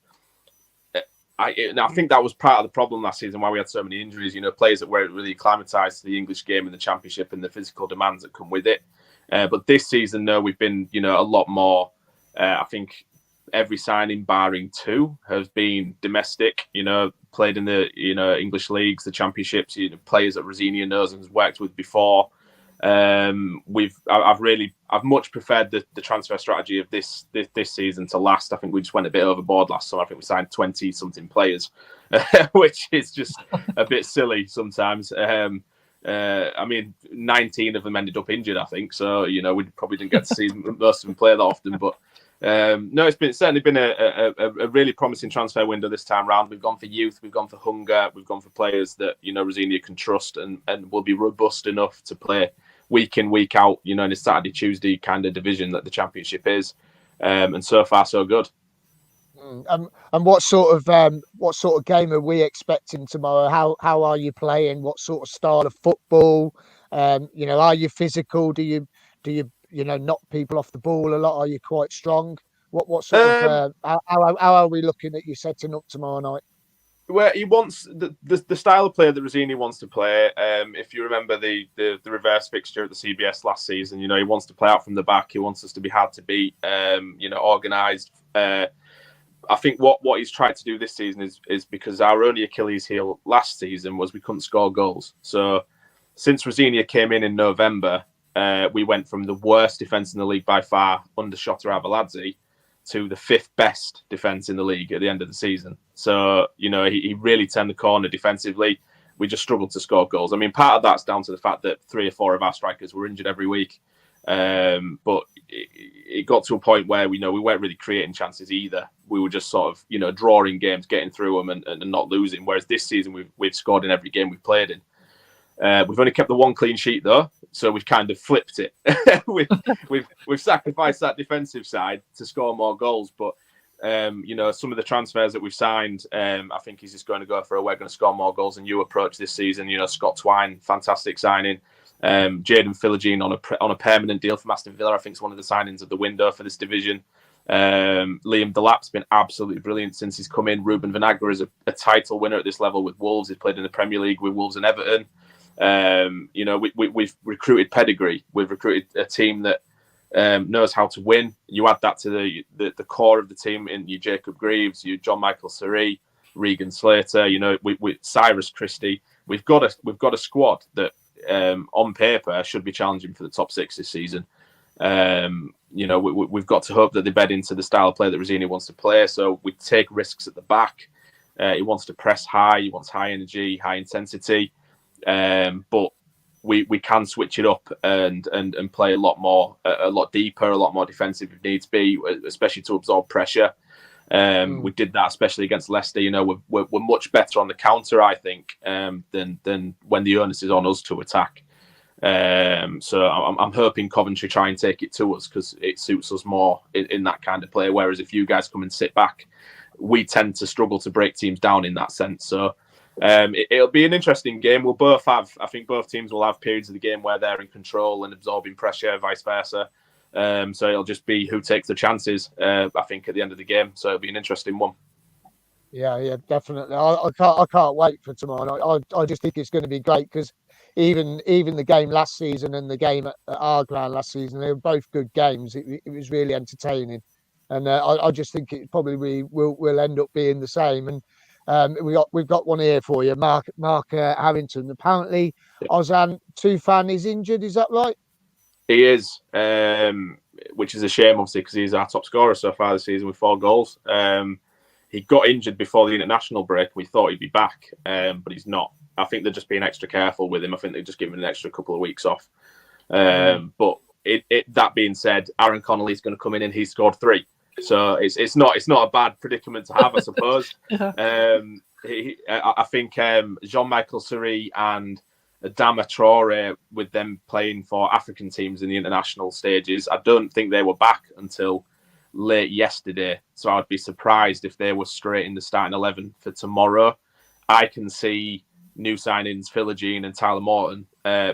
I think that was part of the problem last season, why we had so many injuries. Players that weren't really acclimatized to the English game and the Championship and the physical demands that come with it. But this season, no, we've been a lot more. I think every signing, barring 2, has been domestic. Played in the English leagues, the Championships. Players that Rosini knows and has worked with before. I've much preferred the transfer strategy of this season to last. I think we just went a bit overboard last summer. I think we signed 20 something players, which is just a bit silly sometimes. I mean, 19 of them ended up injured, I think. So we probably didn't get to see most of them play that often. But no, it's certainly been a really promising transfer window this time round. We've gone for youth, we've gone for hunger, we've gone for players that Rosini can trust and will be robust enough to play week in, week out, in a Saturday, Tuesday kind of division that the Championship is. And so far, so good. And what sort of game are we expecting tomorrow? How are you playing? What sort of style of football? Are you physical? Do you knock people off the ball a lot? Are you quite strong? What sort of how are we looking at you setting up tomorrow night? Where he wants the style of player that Rosini wants to play. If you remember the reverse fixture at the CBS last season, he wants to play out from the back. He wants us to be hard to beat. Organised. I think what he's tried to do this season is because our only Achilles heel last season was we couldn't score goals. So since Rosinia came in November, we went from the worst defence in the league by far under Shota Arveladze to the 5th best defence in the league at the end of the season. So, he really turned the corner defensively. We just struggled to score goals. I mean, part of that's down to the fact that 3 or 4 of our strikers were injured every week. But it got to a point where we weren't really creating chances either. We were just sort of, drawing games, getting through them and not losing. Whereas this season we've scored in every game we've played in. We've only kept the 1 clean sheet though, so we've kind of flipped it. we've sacrificed that defensive side to score more goals, but some of the transfers that we've signed, I think he's just going to go for we're going to score more goals than you approach this season. Scott Twine, fantastic signing. Jaden Philogene on a permanent deal from Aston Villa. I think it's one of the signings of the window for this division. Liam Delap's been absolutely brilliant since he's come in. Ruben Vinagre is a title winner at this level with Wolves. He's played in the Premier League with Wolves and Everton. We've recruited pedigree. We've recruited a team that knows how to win. You add that to the core of the team in you Jacob Greaves, you John Michael Seri, Regan Slater. We Cyrus Christie. We've got a squad that on paper should be challenging for the top 6 this season. We've got to hope that they bed into the style of play that Rosini wants to play. So we take risks at the back. He wants to press high. He wants high energy, high intensity. But we can switch it up and play a lot deeper, a lot more defensive if needs be, especially to absorb pressure. We did that especially against Leicester. We're much better on the counter, I think, than when the onus is on us to attack. So I'm hoping Coventry try and take it to us because it suits us more in that kind of play. Whereas if you guys come and sit back, we tend to struggle to break teams down in that sense. So it'll be an interesting game. I think both teams will have periods of the game where they're in control and absorbing pressure, vice versa. So it'll just be who takes the chances, I think, at the end of the game. So it'll be an interesting one. Yeah, definitely. I can't wait for tomorrow. I just think it's going to be great because even the game last season and the game at our ground last season, they were both good games. It was really entertaining, and I just think it probably will end up being the same. And we've got one here for you, Mark Harrington. Apparently, Ozan Tufan is injured. Is that right? He is, which is a shame, obviously, because he's our top scorer so far this season with 4 goals. He got injured before the international break. We thought he'd be back, but he's not. I think they're just being extra careful with him. I think they're just giving him an extra couple of weeks off. But that being said, Aaron Connolly's going to come in and he scored 3. So it's not a bad predicament to have, I suppose. I think Jean-Michael Seri and Adama Traore, with them playing for African teams in the international stages, I don't think they were back until late yesterday. So I'd be surprised if they were straight in the starting 11 for tomorrow. I can see new signings, Philogene and Tyler Morton,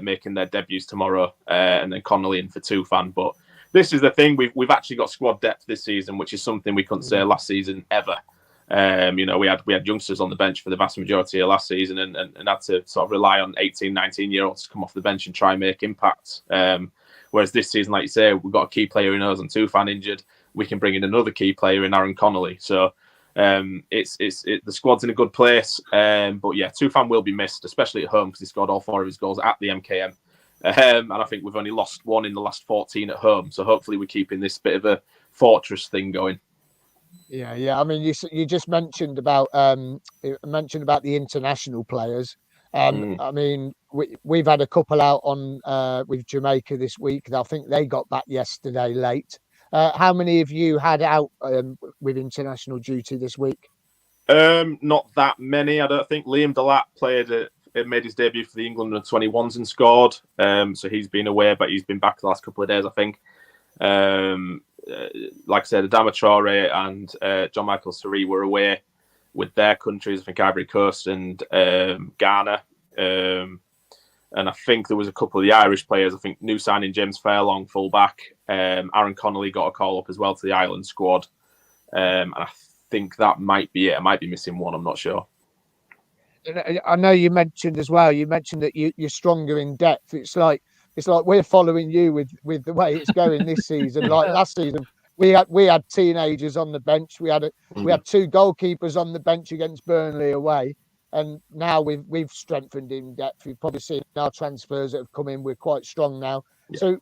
making their debuts tomorrow, and then Connolly in for Tufan. But this is the thing, we've actually got squad depth this season, which is something we couldn't say last season ever. We had youngsters on the bench for the vast majority of last season and had to sort of rely on 18, 19-year-olds to come off the bench and try and make impacts. Whereas this season, like you say, we've got a key player in Ozan Tufan injured. We can bring in another key player in Aaron Connolly. So the squad's in a good place. But yeah, Tufan will be missed, especially at home because he scored all 4 of his goals at the MKM. And I think we've only lost 1 in the last 14 at home. So hopefully we're keeping this bit of a fortress thing going. Yeah. I mean, you just mentioned about the international players. I mean, we've had a couple out on with Jamaica this week. I think they got back yesterday late. How many of you had out with international duty this week? Not that many, I don't think. Liam Delap played made his debut for the England under-21s and scored. So he's been away, but he's been back the last couple of days, I think. Like I said, Adama Traore and John Michael Sari were away with their countries. I think Ivory Coast and Ghana. And I think there was a couple of the Irish players. I think new signing James Fairlong, fullback. Aaron Connolly got a call up as well to the Ireland squad. And I think that might be it. I might be missing one. I'm not sure. I know you mentioned as well. You mentioned that you're stronger in depth. It's like we're following you with the way it's going this season. Like last season, we had teenagers on the bench. We had 2 goalkeepers on the bench against Burnley away. And now we've strengthened in depth. You've probably seen our transfers that have come in. We're quite strong now. Yeah. So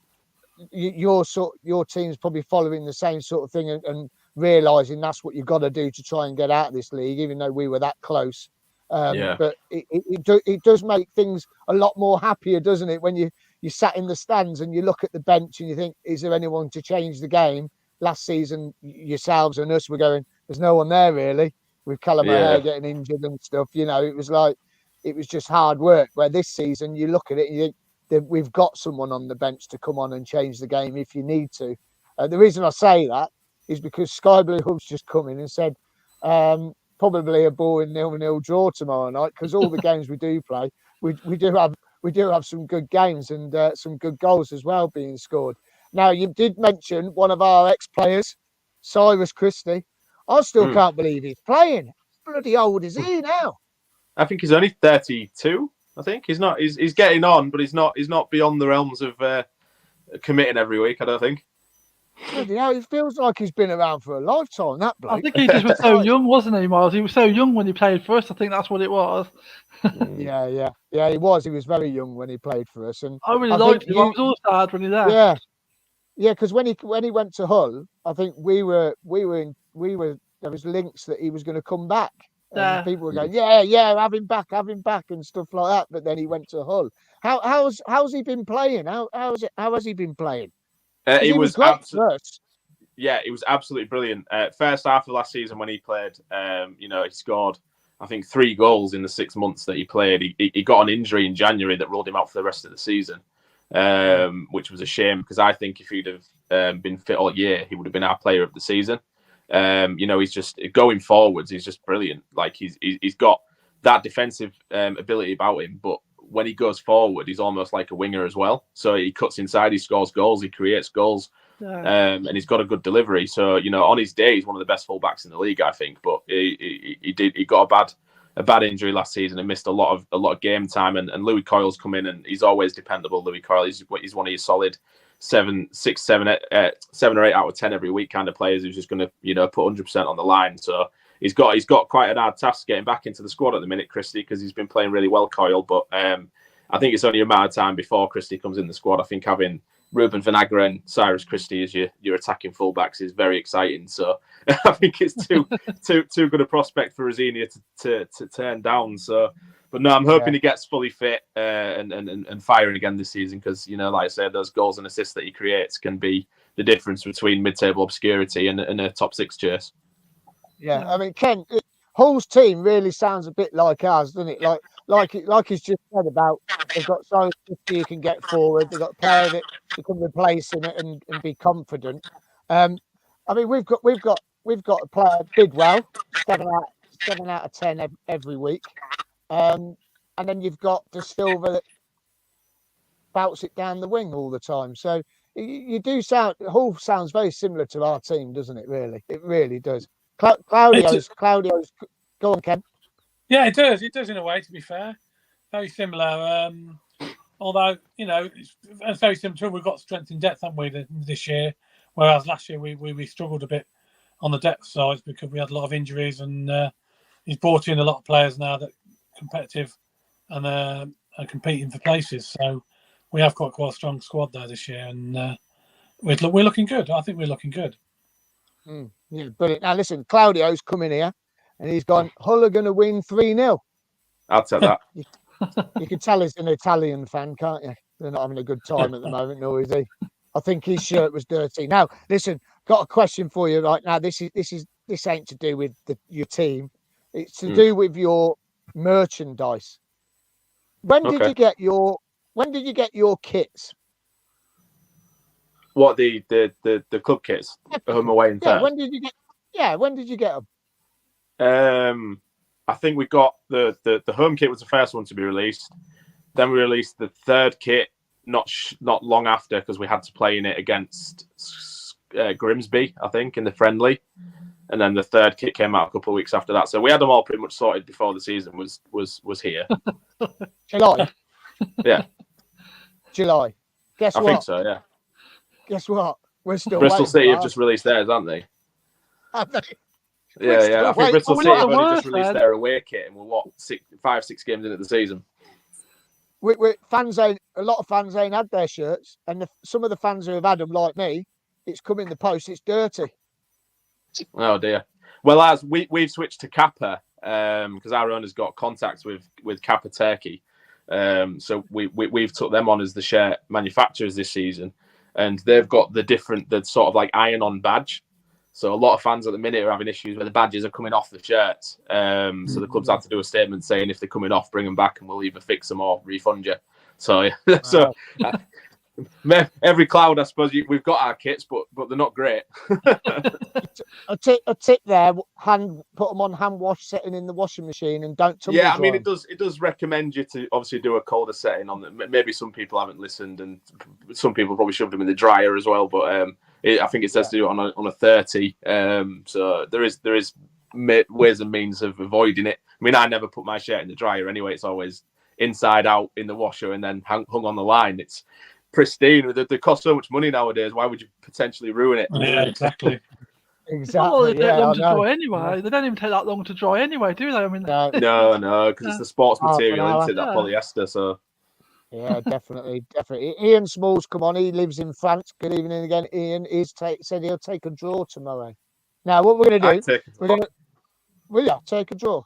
your team's probably following the same sort of thing and realising that's what you've got to do to try and get out of this league, even though we were that close. But it does make things a lot more happier, doesn't it? When you sat in the stands and you look at the bench and you think, is there anyone to change the game? Last season, yourselves and us were going, there's no one there really. With Callum O'Hare getting injured and stuff, it was just hard work. Where this season, you look at it and you think that we've got someone on the bench to come on and change the game if you need to. The reason I say that is because Sky Blue Hub's just come in and said probably a boring 0-0 draw tomorrow night, because all the games we do play, we do have some good games and some good goals as well being scored. Now, you did mention one of our ex-players, Cyrus Christie. I still can't believe he's playing. How bloody old is he now? I think he's only 32. I think he's not. He's getting on, but he's not beyond the realms of committing every week. I don't think. Bloody hell, it feels like he's been around for a lifetime. That bloke. I think he just was so young, wasn't he, Miles? He was so young when he played for us. I think that's what it was. Yeah. He was. He was very young when he played for us, and I really liked him. I was all sad when he left. Yeah, because when he went to Hull, I think we were there was links that he was going to come back. And people were going, have him back and stuff like that. But then he went to Hull. How's he been playing? How has he been playing? He was absolutely. Yeah, it was absolutely brilliant. First half of last season when he played, he scored, I think, 3 goals in the 6 months that he played. He got an injury in January that ruled him out for the rest of the season. Which was a shame, because I think if he'd have been fit all year, he would have been our player of the season. He's just going forwards. He's just brilliant. Like he's got that defensive ability about him, but when he goes forward, he's almost like a winger as well. So he cuts inside, he scores goals, he creates goals, and he's got a good delivery. So on his day, he's one of the best fullbacks in the league, I think. But he got a bad injury last season and missed a lot of game time. And Louis Coyle's come in, and he's always dependable. Louis Coyle, he's one of your solid 7 or 8 out of 10 every week kind of players who's just going to put 100% on the line. So he's got quite an hard task getting back into the squad at the minute, Christie, because he's been playing really well, Coyle. But I think it's only a matter of time before Christie comes in the squad. I think having Ruben Vinagre and Cyrus Christie as your attacking fullbacks is very exciting. So I think it's too good a prospect for Rosenia to turn down. So, but no, I'm hoping he gets fully fit and firing again this season, because like I said, those goals and assists that he creates can be the difference between mid-table obscurity and a top 6 chase. Yeah, I mean, Ken, Hull's team really sounds a bit like ours, doesn't it? Like he's just said about, they've got Cyrus Christie who can get forward, they've got a player that can replace him and be confident. I mean, we've got a player Bidwell, 7 out of 10 every week, and then you've got De Silva that bouts it down the wing all the time. So you do sound, Hull sounds very similar to our team, doesn't it? Really, it really does. Claudio's. Go on, Ken. Yeah, it does. It does in a way. To be fair, very similar. Although it's very similar. We've got strength in depth, haven't we, this year? Whereas last year we struggled a bit on the depth side because we had a lot of injuries, and he's brought in a lot of players now that are competitive and are competing for places. So we have quite a strong squad there this year, and we're looking good. I think we're looking good. Yeah, brilliant. Now listen, Claudio's come in here and he's gone, Hull are going to win 3-0. I'll tell that. You can tell he's an Italian fan, can't you? They're not having a good time at the moment, nor is he. I think his shirt was dirty. Now, listen, got a question for you right now. This ain't to do with your team. It's to do with your merchandise. When did Okay. you get your kits? What the club kits, home, away, and Yeah, third? when did you get them? I think we got the home kit was the first one to be released. Then we released the third kit not long after because we had to play in it against Grimsby, I think, in the friendly. And then the third kit came out a couple of weeks after that. So we had them all pretty much sorted before the season was here. July. Yeah. July. Guess I what? think so, yeah. Guess what? We're still Bristol waiting City for have just released theirs, haven't they? Have they? Yeah. I think Bristol City have only just released their away kit and we're 5-6 games into the season. Fans ain't, a lot of fans ain't had their shirts, and some of the fans who have had them, like me, it's come in the post. It's dirty. Oh dear. Well, as we've switched to Kappa because our owner's got contacts with Kappa Turkey, so we've took them on as the shirt manufacturers this season, and they've got the sort of like iron-on badge. So a lot of fans at the minute are having issues where the badges are coming off the shirts. So the club's had to do a statement saying if they're coming off, bring them back, and we'll either fix them or refund you. So every cloud, I suppose we've got our kits, but they're not great. a tip there: put them on hand wash setting in the washing machine, and don't tumble dry. Yeah, I mean it does recommend you to obviously do a colder setting on them. Maybe some people haven't listened, and some people probably shoved them in the dryer as well. But I think it says to do it on a 30. So there is ways and means of avoiding it. I mean, I never put my shirt in the dryer anyway. It's always inside out in the washer and then hung on the line. It's pristine. They cost so much money nowadays. Why would you potentially ruin it? Yeah, exactly. Well, they take long to dry anyway. Yeah. They don't even take that long to dry anyway, do they? I mean, No, because it's the sports material, isn't it? That polyester. So yeah, definitely. Ian Small's come on. He lives in France. Good evening again, Ian. Said he'll take a draw tomorrow. Now, what we're going to do? Will you take a draw?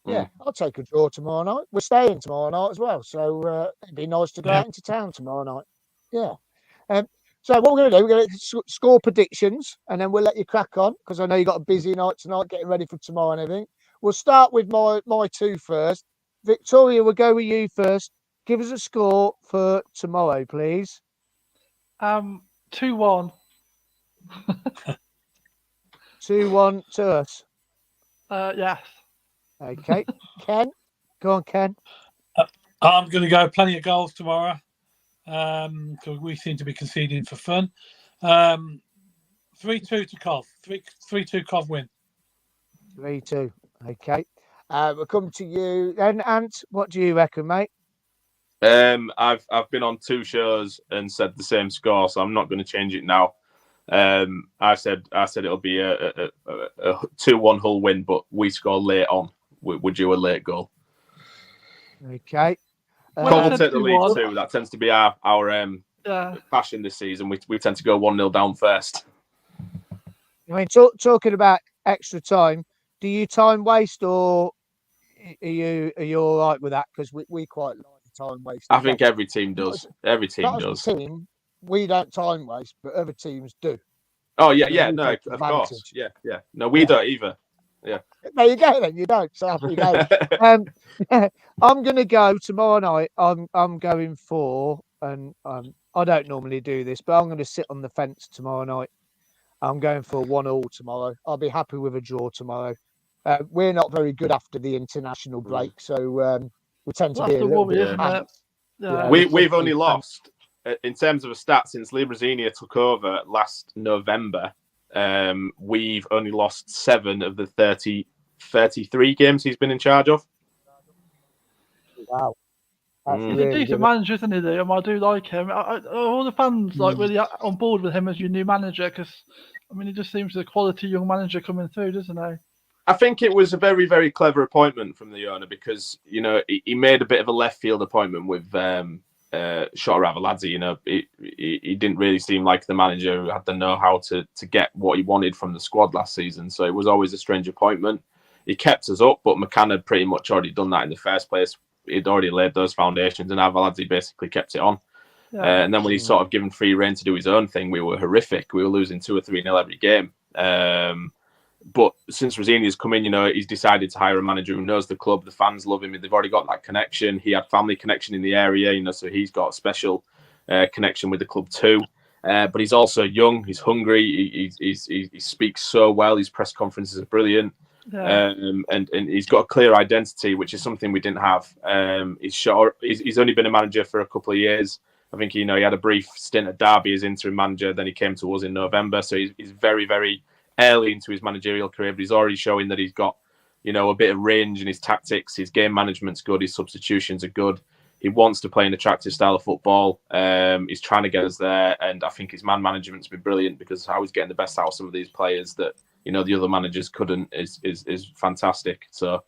Yeah, I'll take a draw tomorrow night. We're staying tomorrow night as well, so it'd be nice to go out into town tomorrow night. Yeah. So what we're going to do, we're going to score predictions, and then we'll let you crack on because I know you got a busy night tonight, getting ready for tomorrow and everything. We'll start with my two first. Victoria, we'll go with you first. Give us a score for tomorrow, please. 2-1. 2-1 to us. Yes. Okay. Ken? Go on, Ken. I'm going to go plenty of goals tomorrow. Because we seem to be conceding for fun. 3-2 to Cov. 3-2 Cov win. 3-2. Okay. We'll come to you then, Ant. What do you reckon, mate? I've been on two shows and said the same score, so I'm not going to change it now. I said it'll be a 2-1 Hull win, but we score late on. Would you a late goal? Okay. Cov will take the lead too. That tends to be our passion this season. We tend to go 1-0 down first. I mean, talking about extra time, do you time waste or are you all right with that? Because we quite like time waste. I think every team does. Every team does. Team, we don't time waste, but other teams do. Oh yeah, no, of course, yeah. No, we don't either. Yeah. There you go. Then you don't. So off you go. I'm going to go tomorrow night. I'm going for, and I don't normally do this, but I'm going to sit on the fence tomorrow night. I'm going for 1-1 tomorrow. I'll be happy with a draw tomorrow. We're not very good after the international break, so we tend to be a little bit. We've only lost in terms of a stat since Librazinia took over last November. We've only lost 7 of the 33 games he's been in charge of. Wow. He's a decent manager, isn't he? I do like him. All the fans really on board with him as your new manager because, I mean, he just seems a quality young manager coming through, doesn't he? I think it was a very, very clever appointment from the owner because, he made a bit of a left field appointment with Shota Arveladze. He didn't really seem like the manager who had the know-how to get what he wanted from the squad last season. So it was always a strange appointment. He kept us up, but McCann had pretty much already done that in the first place. He'd already laid those foundations, and Arveladze basically kept it on. Yeah. And then when he's sort of given free rein to do his own thing, we were horrific. We were losing 2 or 3-0 every game. But since Rosini's come in, he's decided to hire a manager who knows the club. The fans love him. They've already got that connection. He had family connection in the area, so he's got a special connection with the club too. But he's also young. He's hungry. He speaks so well. His press conferences are brilliant. Yeah. And he's got a clear identity, which is something we didn't have. He's only been a manager for a couple of years. I think he had a brief stint at Derby as interim manager. Then he came to us in November. So he's very, very early into his managerial career, but he's already showing that he's got, a bit of range in his tactics. His game management's good. His substitutions are good. He wants to play an attractive style of football. He's trying to get us there, and I think his man management's been brilliant because how he's getting the best out of some of these players that the other managers couldn't is fantastic. So,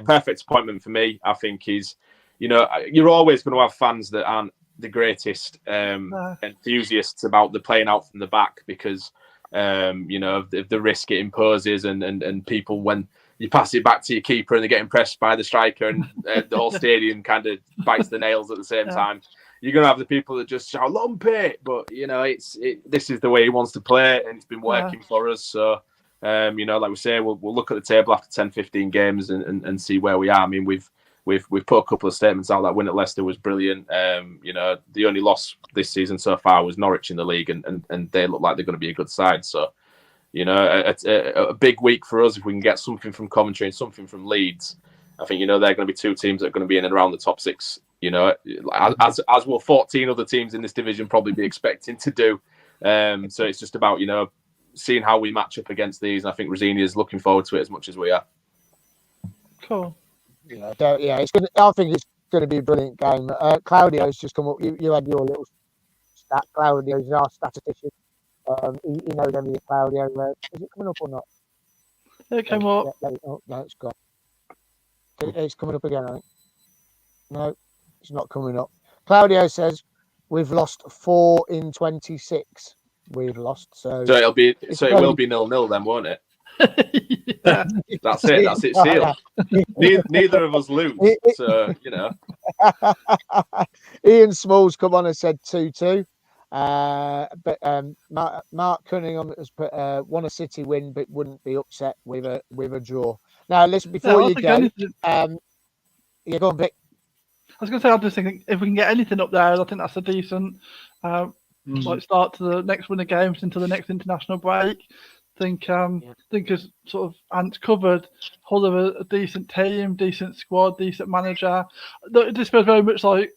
perfect appointment for me. I think he's, you're always going to have fans that aren't the greatest enthusiasts about the playing out from the back because. The risk it imposes and people when you pass it back to your keeper and they get impressed by the striker and the whole stadium kind of bites the nails at the same time. You're going to have the people that just shout, lump it. But, this is the way he wants to play and it's been working for us. So, like we say, we'll look at the table after 10, 15 games and see where we are. I mean, we've put a couple of statements out. That win at Leicester was brilliant. The only loss this season so far was Norwich in the league, and they look like they're going to be a good side. So, a big week for us if we can get something from Coventry and something from Leeds. I think they're going to be two teams that are going to be in and around the top six. As will 14 other teams in this division probably be expecting to do. So it's just about seeing how we match up against these. And I think Rosini is looking forward to it as much as we are. Cool. It's good. I think it's going to be a brilliant game. Claudio's just come up. You had your little stat. Claudio's our statistician. He knows everything. Claudio, is it coming up or not? It came up. No, it's gone. It's coming up again, I think. No, it's not coming up. Claudio says we've lost 4 in 26. We've lost, so it will be 0-0 then, won't it? That's it sealed. Neither of us lose, so Ian Smalls come on and said 2-2. But Mark Cunningham has put won a City win, but wouldn't be upset with a draw. Now, listen, before you go, go on, Vic. I was going to say, I'm just thinking if we can get anything up there, I think that's a decent start to the next winter games into the next international break. Think as sort of Ant's covered, Hull of a decent team, decent squad, decent manager. This feels very much like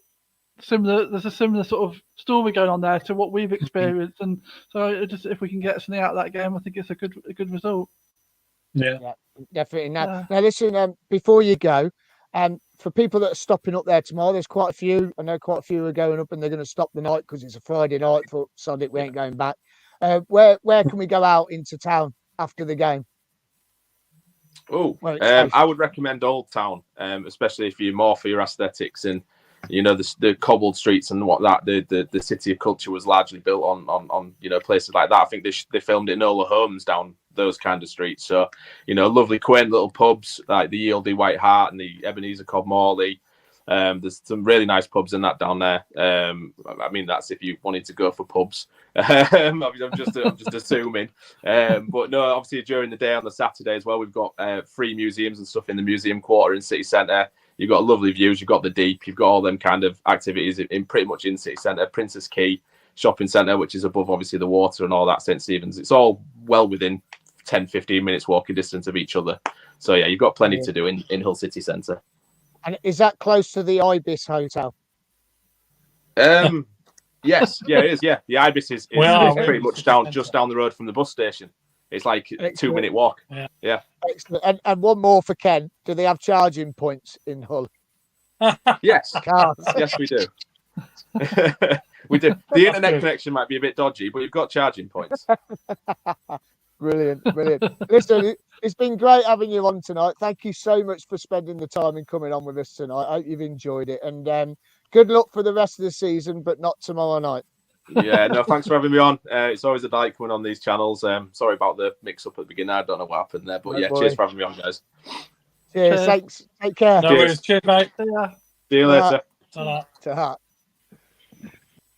similar. There's a similar sort of story going on there to what we've experienced, and so if we can get something out of that game, I think it's a good result. Yeah, definitely. Now listen. Before you go, for people that are stopping up there tomorrow, there's quite a few. I know quite a few are going up, and they're going to stop the night because it's a Friday night. For Sunday, we ain't going back. Where can we go out into town after the game? I would recommend Old Town, especially if you're more for your aesthetics and the cobbled streets and whatnot. The city of culture was largely built on places like that. I think they filmed it in Ola Homes down those kind of streets. So lovely quaint little pubs like the Yieldy White Hart and the Ebenezer Cobb Morley. There's some really nice pubs in that down there. I mean, that's if you wanted to go for pubs. I'm just assuming. But no, obviously during the day on the Saturday as well, we've got free museums and stuff in the museum quarter in City Centre. You've got lovely views. You've got the Deep. You've got all them kind of activities in pretty much in City Centre. Princess Quay Shopping Centre, which is above obviously the water and all that, St Stephen's. It's all well within 10-15 minutes walking distance of each other. So yeah, you've got plenty to do in Hull City Centre. And is that close to the Ibis Hotel? Yes, it is. Yeah, the Ibis is pretty much just down the road from the bus station. It's like a 2-minute walk. Yeah. Excellent. And one more for Ken. Do they have charging points in Hull? Yes. Yes, we do. We do. The internet connection might be a bit dodgy, but you've got charging points. Brilliant. Listen, it's been great having you on tonight. Thank you so much for spending the time and coming on with us tonight. I hope you've enjoyed it. And good luck for the rest of the season, but not tomorrow night. Yeah, no, thanks for having me on. It's always a delight coming on these channels. Sorry about the mix-up at the beginning. I don't know what happened there, but cheers for having me on, guys. Cheers. Thanks. Take care. No worries. Cheers, mate. See you later. Ta-ra.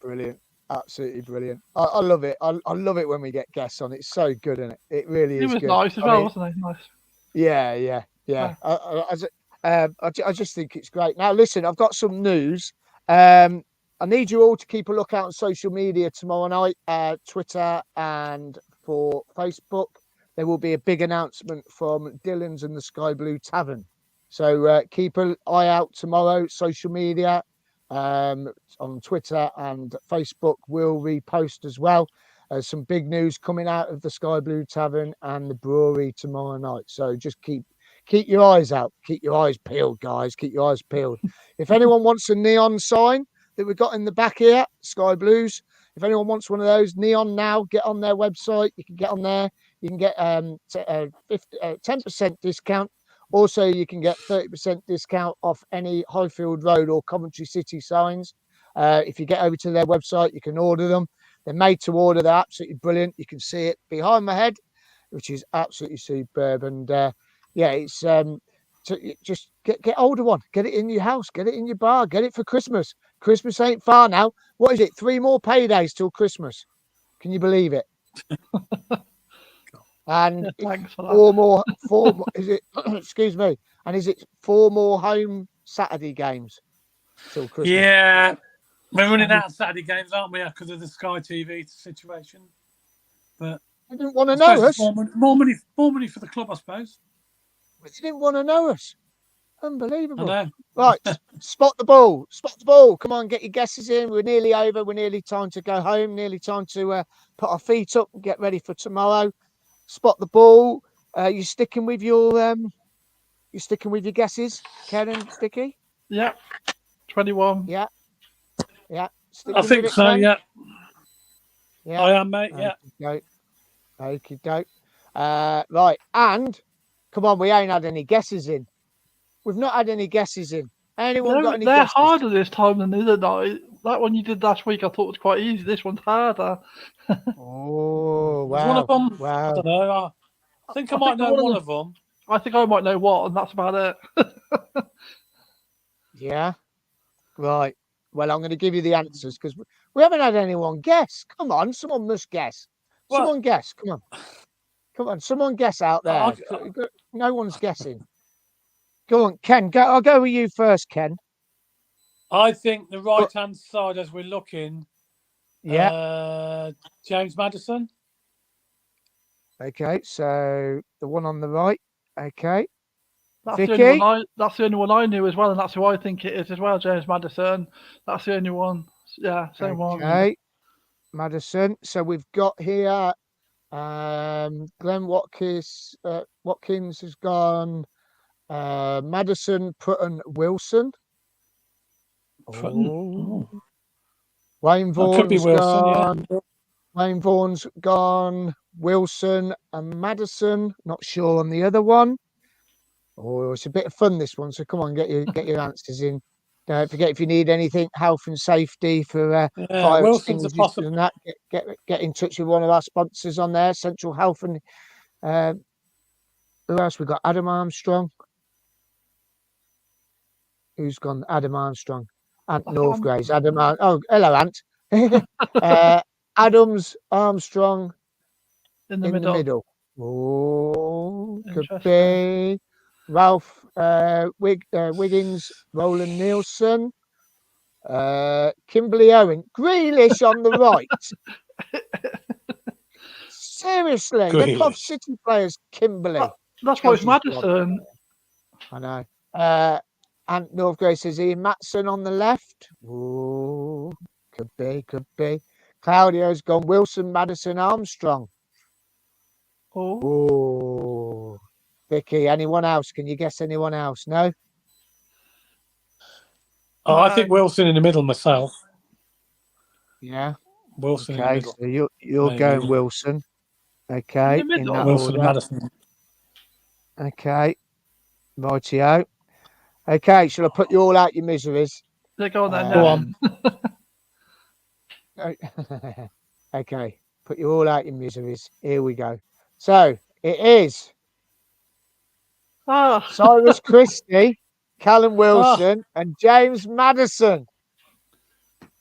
Brilliant. Absolutely brilliant. I love it. I love it when we get guests on. It's so good, isn't it? It really He is was good. nice as I well, mean, wasn't he? Nice. yeah. I just think it's great. Now, listen, I've got some news. I need you all to keep a lookout on social media tomorrow night, Twitter and for Facebook. There will be a big announcement from Dylan's and the Sky Blue Tavern. So keep an eye out tomorrow. Social media on Twitter and Facebook will repost as well. Some big news coming out of the Sky Blue Tavern and the brewery tomorrow night. So just keep your eyes out. Keep your eyes peeled, guys. Keep your eyes peeled. If anyone wants a neon sign that we've got in the back here, Sky Blues, if anyone wants one of those, neon now, get on their website. You can get on there. You can get 10% discount. Also, you can get 30% discount off any Highfield Road or Coventry City signs. If you get over to their website, you can order them. They're made to order. They're absolutely brilliant. You can see it behind my head, which is absolutely superb. And yeah, it's just get hold of one. Get it in your house. Get it in your bar. Get it for Christmas. Christmas ain't far now. What is it? 3 more paydays till Christmas. Can you believe it? And Thanks for that. 4 more. Is it? Excuse me. And is it 4 more home Saturday games till Christmas? Yeah, we're running out of Saturday games, aren't we? Because of the Sky TV situation. But They didn't want to I know suppose us. it's more money for the club, I suppose. They didn't want to know us. I Unbelievable. know. Right, spot the ball. Spot the ball. Come on, get your guesses in. We're nearly over. We're nearly time to go home. Nearly time to put our feet up and get ready for tomorrow. Spot the ball. You sticking with your guesses, Karen, Vicky? Yeah. 21. Yeah. I think so. Ken? Yeah. Yeah. I am, mate. Yeah. Okie doke. Right, and come on, we ain't had any guesses in. We've not had any guesses in. Anyone got any They're guesses? harder this time than the other night. That one you did last week I thought was quite easy. This one's harder. Oh, Was one wow. of them? Wow. I don't know. I think I might know one of them. I think I might know what, and that's about it. Yeah. Right. Well, I'm going to give you the answers because we haven't had anyone guess. Come on, someone must guess. Someone guess. Come on, someone guess out there. No one's guessing. Go on, Ken. I'll go with you first, Ken. I think the right-hand side, as we're looking. Yeah. James Maddison. Okay, so the one on the right. Okay. That's Vicky? that's the only one I knew as well, and that's who I think it is as well, James Maddison. That's the only one. Yeah, same one. Okay. Maddison. So we've got here Glenn Watkins has gone. Maddison, Prutton, Wilson. Oh. Wayne Could be Vaughan's Wilson, gone. yeah. Wayne Vaughan's gone. Wilson and Maddison. Not sure on the other one. Oh, it's a bit of fun, this one. So come on, get your answers in. Don't forget, if you need anything, health and safety for fire Wilson's a extinguishers and that, get in touch with one of our sponsors on there, Central Health. And who else we got? Adam Armstrong. Who's gone? Adam Armstrong. Ant Northgraves. Oh, hello, Ant. Adams, Armstrong in the middle. Oh, could be Ralph Wiggins, Roland Nielsen, Kimberly Owen, Grealish on the right. Seriously, the Cov City players, Kimberly. That's why it's Maddison. I know. Ant Northgrave says Ian Matson on the left. Oh, could be. Claudio's gone Wilson, Maddison, Armstrong. Oh. Vicky, anyone else? Can you guess anyone else? No? Oh, I think Wilson in the middle myself. Yeah. Wilson in the middle. So you're going Wilson. Okay. In the middle? Wilson and Maddison. Okay. Rightio. Okay, shall I put you all out your miseries? Go on then. Go on. Okay, put you all out your miseries. Here we go. So it is Cyrus Christie, Callum Wilson, and James Maddison.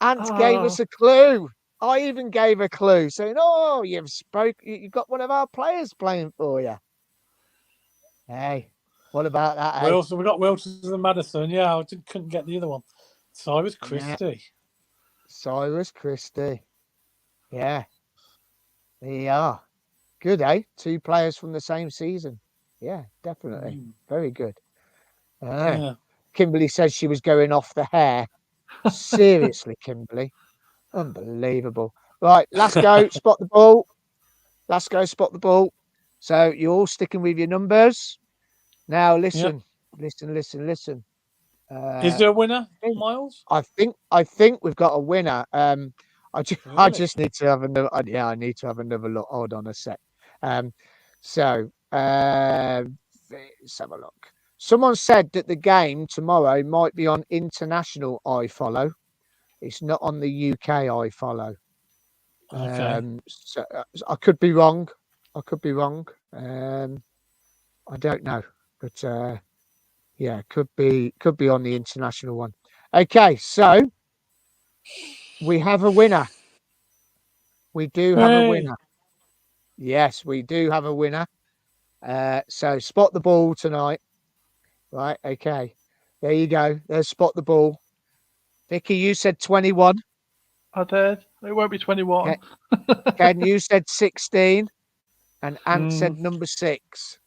Ant gave us a clue. I even gave a clue saying, "Oh, you've got one of our players playing for you." Hey, what about that? Hey? We got Wilson and Madison. Yeah, couldn't get the other one. Cyrus Yeah. Christie. Cyrus Christie. Yeah, there you are. Good, eh? 2 players from the same season. Yeah, definitely. Very good. Yeah. Kimberly says she was going off the hair. Seriously, Kimberly. Unbelievable. Right, let's go. Spot the ball. Let's go spot the ball. So you're all sticking with your numbers. Now listen. Listen. Is there a winner, Miles? I think we've got a winner. I just need to have another. Yeah, I need to have another look. Hold on a sec. So let's have a look. Someone said that the game tomorrow might be on international iFollow. It's not on the UK iFollow. Okay. So I could be wrong. I don't know, but yeah, could be on the international one. Okay, so we have a winner. We do have a winner. Yes, we do have a winner. So spot the ball tonight. Right, okay. There you go. There's spot the ball. Vicky, you said 21. I did. It won't be 21. Ken, you said 16. And Ant said number 6.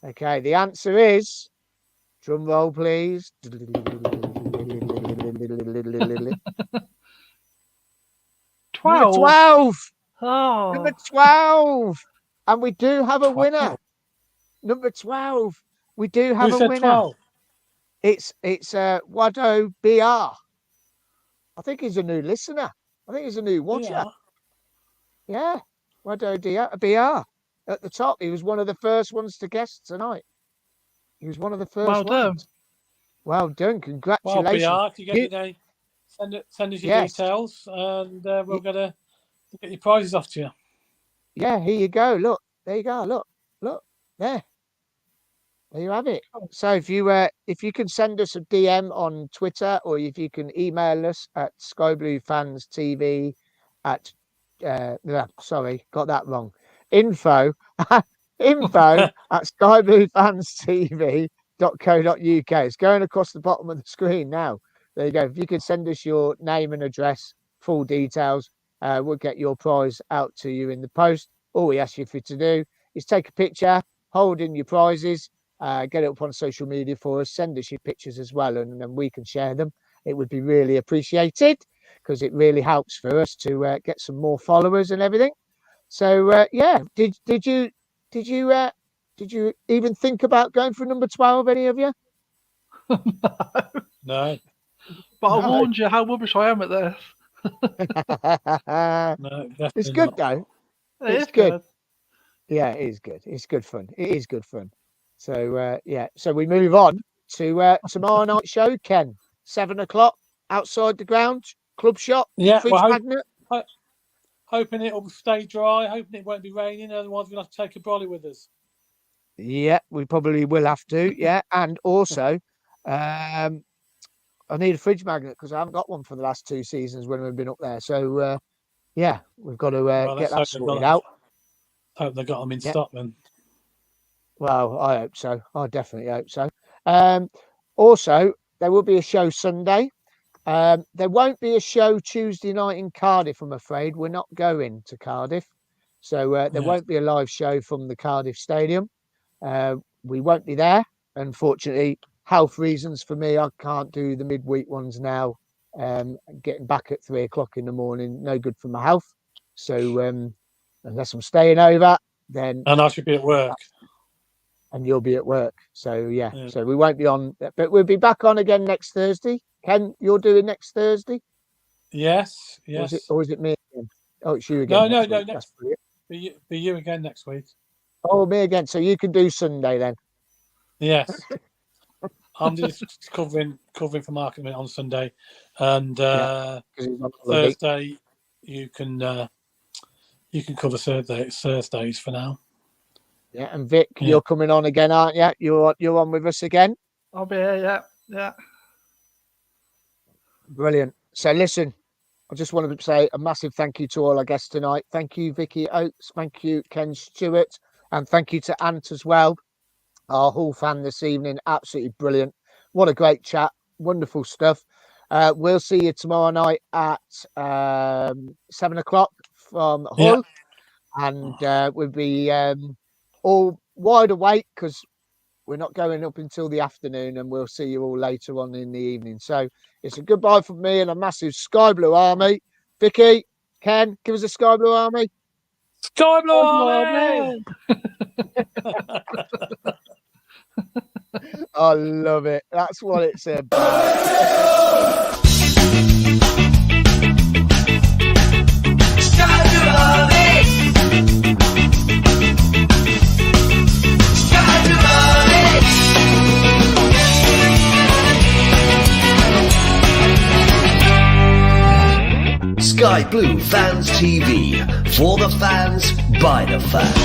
Okay, the answer is, drum roll, please. 12. Number 12. Oh. Number 12. And we do have a winner. Number 12. We do have a winner. 12? It's Wado BR. I think he's a new listener. I think he's a new watcher. Yeah. Wado BR. At the top, he was one of the first ones to guess tonight. He was one of the first ones. Well done. Congratulations. Well, BR, if you get your name, send us your details, and we'll get your prizes off to you. Yeah, here you go. Look, there you go. Look, there. There you have it. So if you can send us a DM on Twitter, or if you can email us at skybluefanstv at sorry, got that wrong. Info at skybluefanstv.co.uk. It's going across the bottom of the screen now. There you go. If you could send us your name and address, full details, we'll get your prize out to you in the post. All we ask you for to do is take a picture, hold in your prizes, get it up on social media for us, send us your pictures as well, and then we can share them. It would be really appreciated, because it really helps for us to get some more followers and everything. So yeah, did you even think about going for number 12? Any of you? No. But I warned you how rubbish I am at this. No, it's good though. It's good. Yeah, it is good. It's good fun. It is good fun. So yeah, so we move on to tomorrow night show, Ken. 7:00 outside the ground, club shop. Yeah, fridge magnet. Hoping it'll stay dry. Hoping it won't be raining. Otherwise, we'll have to take a brolly with us. Yeah, we probably will have to. Yeah, and also, I need a fridge magnet because I haven't got one for the last 2 seasons when we've been up there. So yeah, we've got to get that sorted out. Hope they got them in stock then. Well, I hope so. I definitely hope so. Also, there will be a show Sunday. There won't be a show Tuesday night in Cardiff, I'm afraid. We're not going to Cardiff. So there won't be a live show from the Cardiff Stadium. We won't be there. Unfortunately, health reasons for me, I can't do the midweek ones now. Getting back at 3:00 in the morning, no good for my health. So unless I'm staying over, then... And I should be at work. And you'll be at work. So yeah, so we won't be on, but we'll be back on again next Thursday. Ken, you're doing next Thursday? Yes. Or is it me again? Oh, it's you again. No. Next be you again next week. Oh, me again. So you can do Sunday then. Yes. I'm just covering for Mark on Sunday, and Thursday you can cover Thursdays for now. Yeah, and Vic, you're coming on again, aren't you? You're on with us again. I'll be here. Yeah. Brilliant. So listen, I just want to say a massive thank you to all our guests tonight. Thank you, Vicky Oates. Thank you, Ken Stewart. And thank you to Ant as well, our Hull fan this evening. Absolutely brilliant. What a great chat. Wonderful stuff. We'll see you tomorrow night at 7 o'clock from Hull. Yeah. And we'll be all wide awake because we're not going up until the afternoon, and we'll see you all later on in the evening. So it's a goodbye from me and a massive Sky Blue Army. Vicky, Ken, give us a Sky Blue Army. Sky Blue Army! I love it. That's what it's about. Sky Blue Army! Sky Blue Army! Sky Blue Fans TV. For the fans, by the fans.